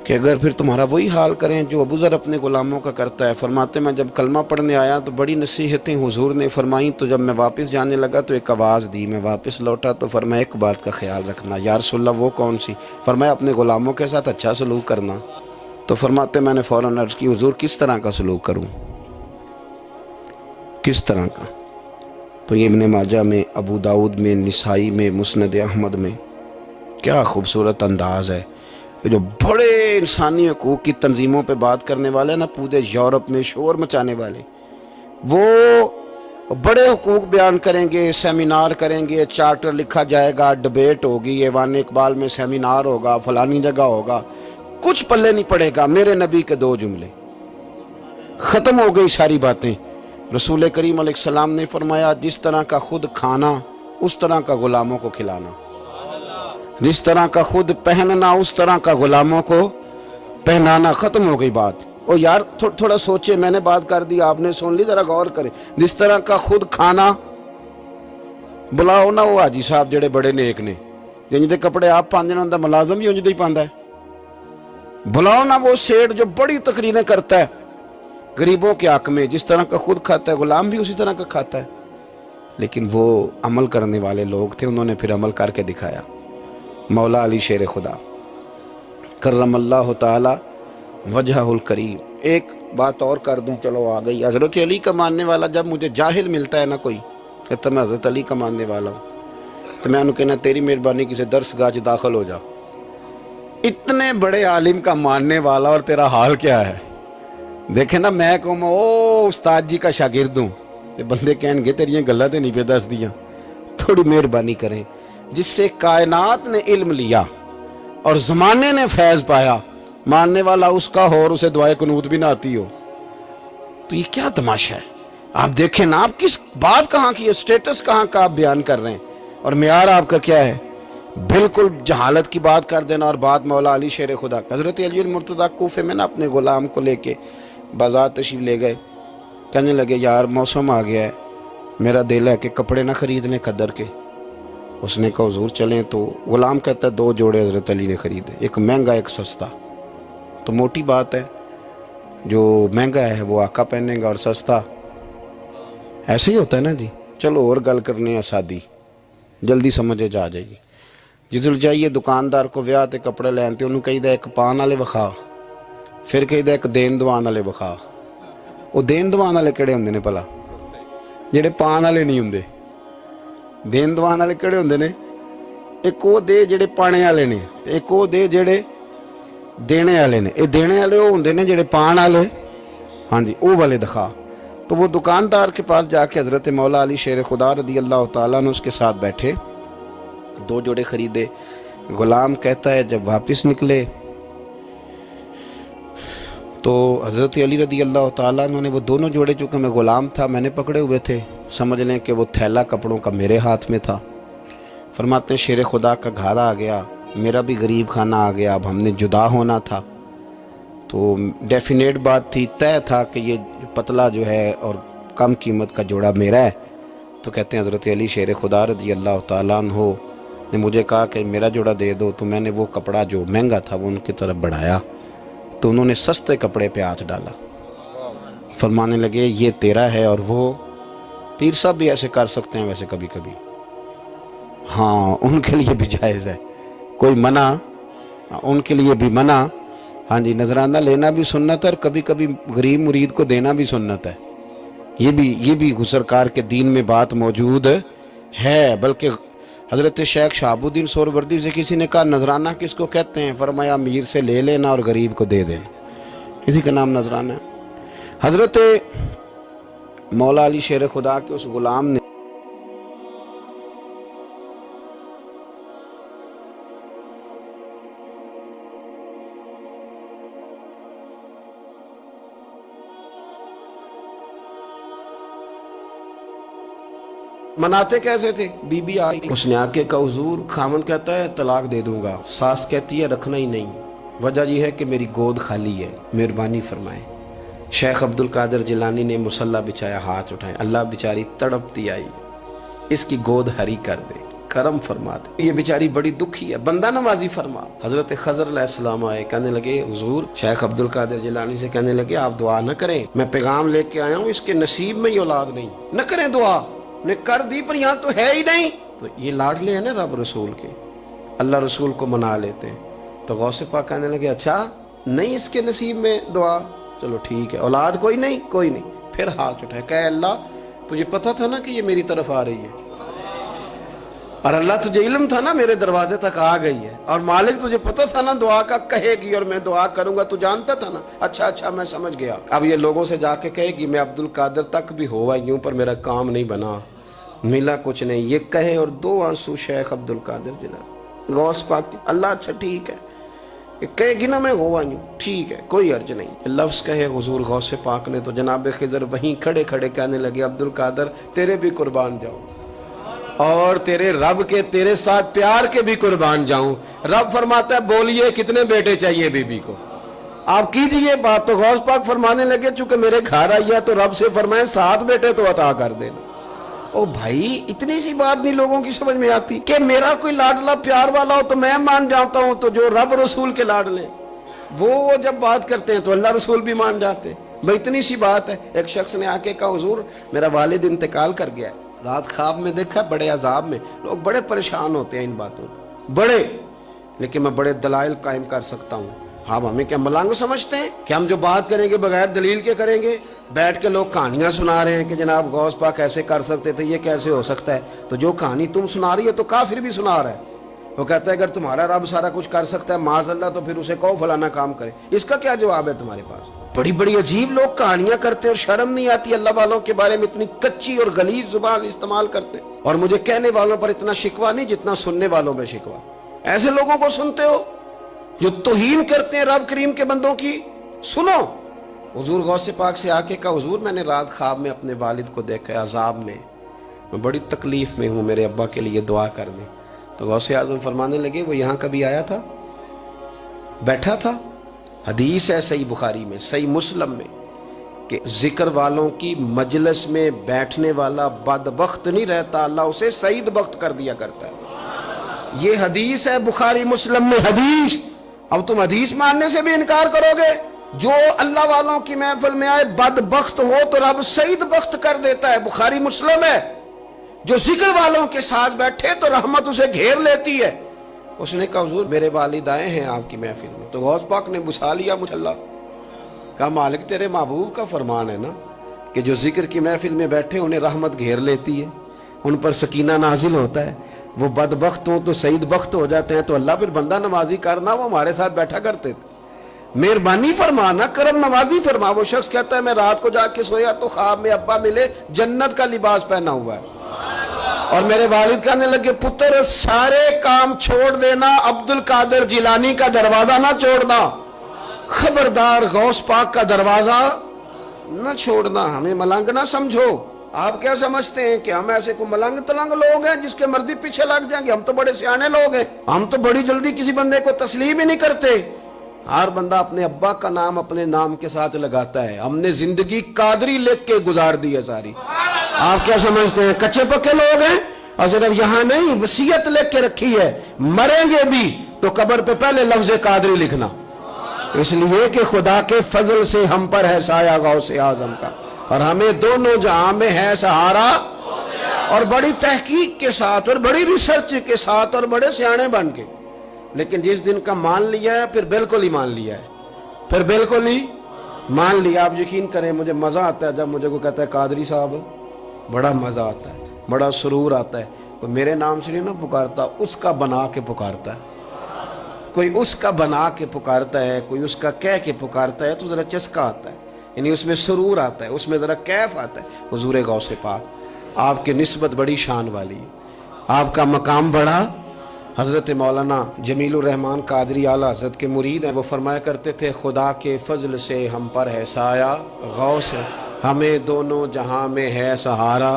کہ اگر پھر تمہارا وہی حال کریں جو ابو ذر اپنے غلاموں کا کرتا ہے۔ فرماتے میں جب کلمہ پڑھنے آیا تو بڑی نصیحتیں حضور نے فرمائیں، تو جب میں واپس جانے لگا تو ایک آواز دی، میں واپس لوٹا تو فرمایا ایک بات کا خیال رکھنا۔ یا رسول اللہ وہ کون سی؟ فرمایا اپنے غلاموں کے ساتھ اچھا سلوک کرنا۔ تو فرماتے میں نے فوراً عرض کی حضور کس طرح کا سلوک کروں، کس طرح کا؟ تو یہ ابن ماجہ میں، ابو داؤد میں، نسائی میں، مسند احمد میں، کیا خوبصورت انداز ہے۔ یہ جو بڑے انسانی حقوق کی تنظیموں پہ بات کرنے والے نا، پورے یورپ میں شور مچانے والے، وہ بڑے حقوق بیان کریں گے، سیمینار کریں گے، چارٹر لکھا جائے گا، ڈبیٹ ہوگی، ایوان اقبال میں سیمینار ہوگا، فلانی جگہ ہوگا، کچھ پلے نہیں پڑے گا۔ میرے نبی کے دو جملے، ختم ہو گئی ساری باتیں۔ رسول کریم علیہ السلام نے فرمایا جس طرح کا خود کھانا اس طرح کا غلاموں کو کھلانا، جس طرح کا خود پہننا اس طرح کا غلاموں کو پہنانا۔ ختم ہو گئی بات۔ او یار تھوڑا سوچے، میں نے بات کر دی، آپ نے سن لی، ذرا غور کریں۔ جس طرح کا خود کھانا، بلاؤ نا وہ حاجی صاحب جڑے بڑے نیک نے، جن دے کپڑے آپ پاندے نا ملازم بھی انج دے ہی پاندا ہے۔ بلاؤ نا وہ سیٹ جو بڑی تقریریں کرتا ہے غریبوں کے حق میں، جس طرح کا خود کھاتا ہے غلام بھی اسی طرح کا کھاتا ہے۔ لیکن وہ عمل کرنے والے لوگ تھے، انہوں نے پھر عمل کر کے دکھایا۔ مولا علی شیر خدا کرم اللہ تعالی وجہ الکریم۔ ایک بات اور کر دوں، چلو آ گئی۔ حضرت علی کا ماننے والا جب مجھے جاہل ملتا ہے نا کوئی کہتا میں حضرت علی کا ماننے والا ہوں، تو میں انہوں کہنا تیری مہربانی کسی درس گاہ داخل ہو جا۔ اتنے بڑے عالم کا ماننے والا اور تیرا حال کیا ہے؟ دیکھیں نا، میں کہوں میں او استاد جی کا شاگرد ہوں، تے بندے کہیں گے تیریاں گلہ تے نہیں پہ دس دیا۔ تھوڑی مہربانی کریں۔ جس سے کائنات نے علم لیا اور زمانے نے فیض پایا، ماننے والا اس کا ہو اور اسے دعائے قنوت بھی نہ آتی ہو، تو یہ کیا تماشا ہے؟ آپ دیکھیں نا، آپ کس بات کہاں کی ہے، سٹیٹس کہاں کا آپ بیان کر رہے ہیں، اور معیار آپ کا کیا ہے؟ بالکل جہالت کی بات کر دینا۔ اور بات مولا علی شیر خدا، حضرت علی المرتضیٰ کوفے میں نا اپنے غلام کو لے کے بازار تشریف لے گئے، کہنے لگے یار موسم آ گیا ہے، میرا دل ہے کہ کپڑے نہ خرید لیں قدر کے۔ اس نے کہا حضور چلیں، تو غلام کہتا ہے 2 جوڑے حضرت علی نے خریدے، ایک مہنگا ایک سستا۔ تو موٹی بات ہے، جو مہنگا ہے وہ آقا پہنے گا اور سستا ایسے ہی ہوتا ہے نا جی۔ چلو اور گل کرنے سادی، جلدی سمجھے جا جائے گی۔ جس جائیے دکاندار کو ویاہ تے کپڑے لین تے انہوں کہی دا ایک پان والے وکھا، پھر کہی دا ایک دین دوان والے وکھا۔ وہ دین دوان والے کہڑے ہوندے نے بھلا؟ جڑے پان والے نہیں ہوندے۔ دین دوان والے کہڑے ہوندے نے؟ ایک وہ دے جڑے پانے والے نے، ایک وہ دے جڑے دینے والے نے۔ یہ دینے والے وہ ہوندے نے جڑے پان والے، ہاں جی وہ والے دکھا۔ تو وہ دکاندار کے پاس جا کے حضرت مولا علی شیر خدا رضی اللہ تعالیٰ نے اس کے ساتھ بیٹھے، 2 جوڑے خریدے۔ غلام کہتا ہے جب واپس نکلے تو حضرت علی رضی اللہ تعالیٰ نے وہ دونوں جوڑے، چونکہ میں غلام تھا میں نے پکڑے ہوئے تھے، سمجھ لیں کہ وہ تھیلا کپڑوں کا میرے ہاتھ میں تھا۔ فرماتے ہیں شیر خدا کا گھر آ گیا، میرا بھی غریب خانہ آ گیا، اب ہم نے جدا ہونا تھا، تو ڈیفینیٹ بات تھی، طے تھا کہ یہ پتلا جو ہے اور کم قیمت کا جوڑا میرا ہے۔ تو کہتے ہیں حضرت علی شیر خدا رضی اللہ تعالیٰ عنہ نے مجھے کہا کہ میرا جوڑا دے دو، تو میں نے وہ کپڑا جو مہنگا تھا وہ ان کی طرف بڑھایا، تو انہوں نے سستے کپڑے پہ ہاتھ ڈالا، فرمانے لگے یہ تیرا ہے۔ اور وہ پیر صاحب بھی ایسے کر سکتے ہیں ویسے کبھی کبھی، ہاں ان کے لیے بھی جائز ہے، کوئی منع ان کے لیے بھی منع، ہاں جی، نذرانہ لینا بھی سنت ہے اور کبھی کبھی غریب مرید کو دینا بھی سنت ہے، یہ بھی سرکار کے دین میں بات موجود ہے۔ بلکہ حضرت شیخ شہاب الدین سہروردی سے کسی نے کہا نذرانہ کس کو کہتے ہیں؟ فرمایا امیر سے لے لینا اور غریب کو دے دینا، اسی کا نام نذرانہ ہے۔ حضرت مولا علی شیر خدا کے اس غلام نے مناتے کیسے تھے؟ بی بی آئی، اس نے آ کے کہا حضور، خامند کہتا ہے طلاق دے دوں گا، ساس کہتی ہے رکھنا ہی نہیں، وجہ یہ ہے کہ میری گود خالی ہے، مہربانی فرمائیں۔ شیخ عبد القادر جیلانی نے مصلی بچھایا، ہاتھ اٹھائے، اللہ بیچاری تڑپتی آئی، اس کی گود ہری کر دے، کرم فرما دے، یہ بیچاری بڑی دکھی ہے، بندہ نوازی فرما۔ حضرت خضر علیہ السلام آئے، کہنے لگے حضور، شیخ عبد القادر جیلانی سے کہنے لگے آپ دعا نہ کریں، میں پیغام لے کے آیا ہوں، اس کے نصیب میں ہی اولاد نہیں، نہ کریں دعا، نے کر دی پر یہاں تو ہے ہی نہیں۔ تو یہ لاڈلے ہیں نا رب رسول کے، اللہ رسول کو منا لیتے ہیں۔ تو غوث پاک کہنے لگے اچھا نہیں اس کے نصیب میں دعا، چلو ٹھیک ہے، اولاد کوئی نہیں، کوئی نہیں۔ پھر ہاتھ اٹھائے، کہ اللہ تجھے پتہ تھا نا کہ یہ میری طرف آ رہی ہے، اور اللہ تجھے علم تھا نا میرے دروازے تک آ گئی ہے، اور مالک تجھے پتہ تھا نا دعا کا کہے گی اور میں دعا کروں گا، تو جانتا تھا نا، اچھا میں سمجھ گیا۔ اب یہ لوگوں سے جا کے کہے گی میں عبد القادر تک بھی ہوا یوں پر میرا کام نہیں بنا، ملا کچھ نہیں، یہ کہے اور دو آنسو شیخ عبد القادر جیلانی غوث پاک کی، اللہ اچھا ٹھیک ہے، یہ کہے گی نا میں ہوا یوں، ٹھیک ہے کوئی عرض نہیں، لفظ کہے حضور غوث پاک نے تو جناب خضر وہیں کھڑے کھڑے کہنے لگے عبد القادر تیرے بھی قربان جاؤں، اور تیرے رب کے تیرے ساتھ پیار کے بھی قربان جاؤں۔ رب فرماتا ہے بولیے کتنے بیٹے چاہیے بی بی کو، آپ کیجئے بات۔ تو غوث پاک فرمانے لگے چونکہ میرے گھر آئی ہے تو رب سے فرمائے 7 بیٹے تو عطا کر دینا۔ او بھائی اتنی سی بات نہیں لوگوں کی سمجھ میں آتی کہ میرا کوئی لاڈلا پیار والا ہو تو میں مان جاتا ہوں، تو جو رب رسول کے لاڈلے وہ جب بات کرتے ہیں تو اللہ رسول بھی مان جاتے ہیں، بھائی اتنی سی بات ہے۔ ایک شخص نے آ کے کہا حضور میرا والد انتقال کر گیا ہے، رات خواب میں دیکھا بڑے عذاب میں، لوگ بڑے پریشان ہوتے ہیں ان باتوں بڑے، لیکن میں بڑے دلائل قائم کر سکتا ہوں۔ آپ ہمیں کیا ملنگ سمجھتے ہیں کہ ہم جو بات کریں گے بغیر دلیل کے کریں گے؟ بیٹھ کے لوگ کہانیاں سنا رہے ہیں کہ جناب غوث پاک ایسے کر سکتے تھے، یہ کیسے ہو سکتا ہے؟ تو جو کہانی تم سنا رہی ہے تو کافر بھی سنا رہا ہے، وہ کہتا ہے اگر تمہارا رب سارا کچھ کر سکتا ہے معاذ اللہ تو پھر اسے کہو فلانا کام کرے، اس کا کیا جواب ہے تمہارے پاس؟ بڑی بڑی عجیب لوگ کہانیاں کرتے ہیں اور شرم نہیں آتی اللہ والوں کے بارے میں اتنی کچی اور غلیظ زبان استعمال کرتے ہیں، اور مجھے کہنے والوں پر اتنا شکوہ نہیں جتنا سننے والوں میں شکوہ۔ ایسے لوگوں کو سنتے ہو جو توہین کرتے ہیں رب کریم کے بندوں کی؟ سنو، حضور غوث پاک سے آ کے کہا حضور میں نے رات خواب میں اپنے والد کو دیکھا عذاب میں بڑی تکلیف میں ہوں، میرے ابا کے لیے دعا کر دیں۔ تو غوث اعظم فرمانے لگے وہ یہاں کبھی آیا تھا؟ بیٹھا تھا؟ حدیث ہے صحیح بخاری میں، صحیح مسلم میں، کہ ذکر والوں کی مجلس میں بیٹھنے والا بدبخت نہیں رہتا، اللہ اسے سعید بخت کر دیا کرتا ہے۔ یہ حدیث ہے بخاری مسلم میں، حدیث۔ اب تم حدیث ماننے سے بھی انکار کرو گے؟ جو اللہ والوں کی محفل میں آئے بدبخت ہو تو رب سعید بخت کر دیتا ہے، بخاری مسلم ہے۔ جو ذکر والوں کے ساتھ بیٹھے تو رحمت اسے گھیر لیتی ہے۔ اس نے کہا حضور میرے والد آئے ہیں آپ کی محفل میں، تو غوث پاک نے بچھا لیا مجھلا، کہا مالک تیرے محبوب کا فرمان ہے نا کہ جو ذکر کی محفل میں بیٹھے انہیں رحمت گھیر لیتی ہے، ان پر سکینہ نازل ہوتا ہے، وہ بدبخت ہوں تو سعید بخت ہو جاتے ہیں، تو اللہ پھر بندہ نوازی کرنا، وہ ہمارے ساتھ بیٹھا کرتے تھے، مہربانی فرمانا، کرم نوازی فرما۔ وہ شخص کہتا ہے میں رات کو جا کے سویا تو خواب میں ابا ملے جنت کا لباس پہنا ہوا ہے، اور میرے والد کہنے لگے پتر سارے کام چھوڑ دینا، عبد القادر جیلانی کا دروازہ نہ چھوڑنا، خبردار غوث پاک کا دروازہ نہ چھوڑنا، ہمیں ملنگ نہ سمجھو۔ آپ کیا سمجھتے ہیں کہ ہم ایسے کو ملنگ تلنگ لوگ ہیں جس کے مرضی پیچھے لگ جائیں گے؟ ہم تو بڑے سیانے لوگ ہیں، ہم تو بڑی جلدی کسی بندے کو تسلیم ہی نہیں کرتے۔ ہر بندہ اپنے ابا کا نام اپنے نام کے ساتھ لگاتا ہے۔ ہم نے زندگی قادری لکھ کے گزار دی ہے ساری۔ آپ کیا سمجھتے ہیں کچے پکے لوگ ہیں؟ اور صرف یہاں نہیں، وصیت لکھ کے رکھی ہے، مریں گے بھی تو قبر پہ پہلے لفظ قادری لکھنا، اس لیے کہ خدا کے فضل سے ہم پر ہے سایہ غوث اعظم کا، اور ہمیں دونوں جہاں میں ہے سہارا۔ اور بڑی تحقیق کے ساتھ اور بڑی ریسرچ کے ساتھ اور بڑے سیانے بن کے، لیکن جس دن کا مان لیا ہے پھر بالکل ہی مان لیا ہے، پھر بالکل ہی مان لیا۔ آپ یقین کریں مجھے مزہ آتا ہے جب مجھے کوئی کہتا ہے قادری صاحب، بڑا مزہ آتا ہے، بڑا سرور آتا ہے۔ کوئی میرے نام سے نہیں نہ پکارتا، اس کا بنا کے پکارتا ہے، کوئی اس کا بنا کے پکارتا ہے، کوئی اس کا کہہ کے پکارتا ہے، تو ذرا چسکا آتا ہے، یعنی اس میں سرور آتا ہے، اس میں ذرا کیف آتا ہے۔ حضور غوث پاک آپ کی نسبت بڑی شان والی ہے، آپ کا مقام بڑا۔ حضرت مولانا جمیل الرحمن قادری اعلیٰ حضرت کے مرید ہیں، وہ فرمایا کرتے تھے خدا کے فضل سے ہم پر ہے سایہ غوث، ہمیں دونوں جہاں میں ہے سہارا۔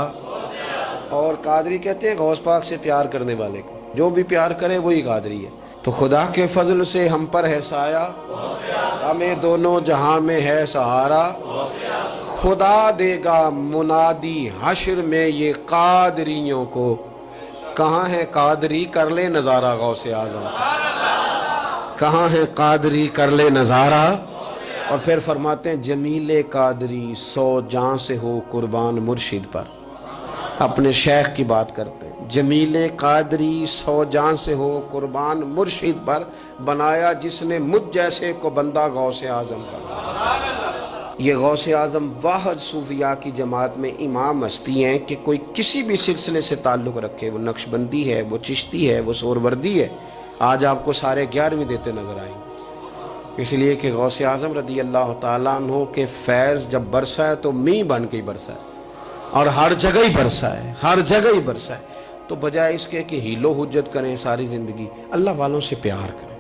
اور قادری کہتے ہیں غوث پاک سے پیار کرنے والے کو، جو بھی پیار کرے وہی قادری ہے۔ تو خدا کے فضل سے ہم پر ہے سایہ، ہمیں دونوں جہاں میں ہے سہارا، خدا دے گا منادی حشر میں یہ قادریوں کو، کہاں ہے قادری کر لے نظارہ غوث اعظم، کہاں ہے قادری کر لے نظارہ۔ اور پھر فرماتے ہیں جمیل قادری 100 جاں سے ہو قربان مرشد پر، اپنے شیخ کی بات کرتے ہیں۔ جمیل قادری 100 جان سے ہو قربان مرشد پر، بنایا جس نے مجھ جیسے کو بندہ غوث اعظم پر۔ یہ غوث اعظم واحد صوفیاء کی جماعت میں امام ہستی ہیں کہ کوئی کسی بھی سلسلے سے تعلق رکھے، وہ نقشبندی ہے، وہ چشتی ہے، وہ سہروردی ہے، آج آپ کو سارے 11ویں دیتے نظر آئیں گے۔ اس لیے کہ غوث اعظم رضی اللہ تعالیٰ عنہ کے فیض جب برسا ہے تو می بن کے ہی برسا ہے، اور ہر جگہ ہی برسا ہے، ہر جگہ ہی برسا ہے۔ تو بجائے اس کے کہ ہیلو حجت کریں ساری زندگی، اللہ والوں سے پیار کریں۔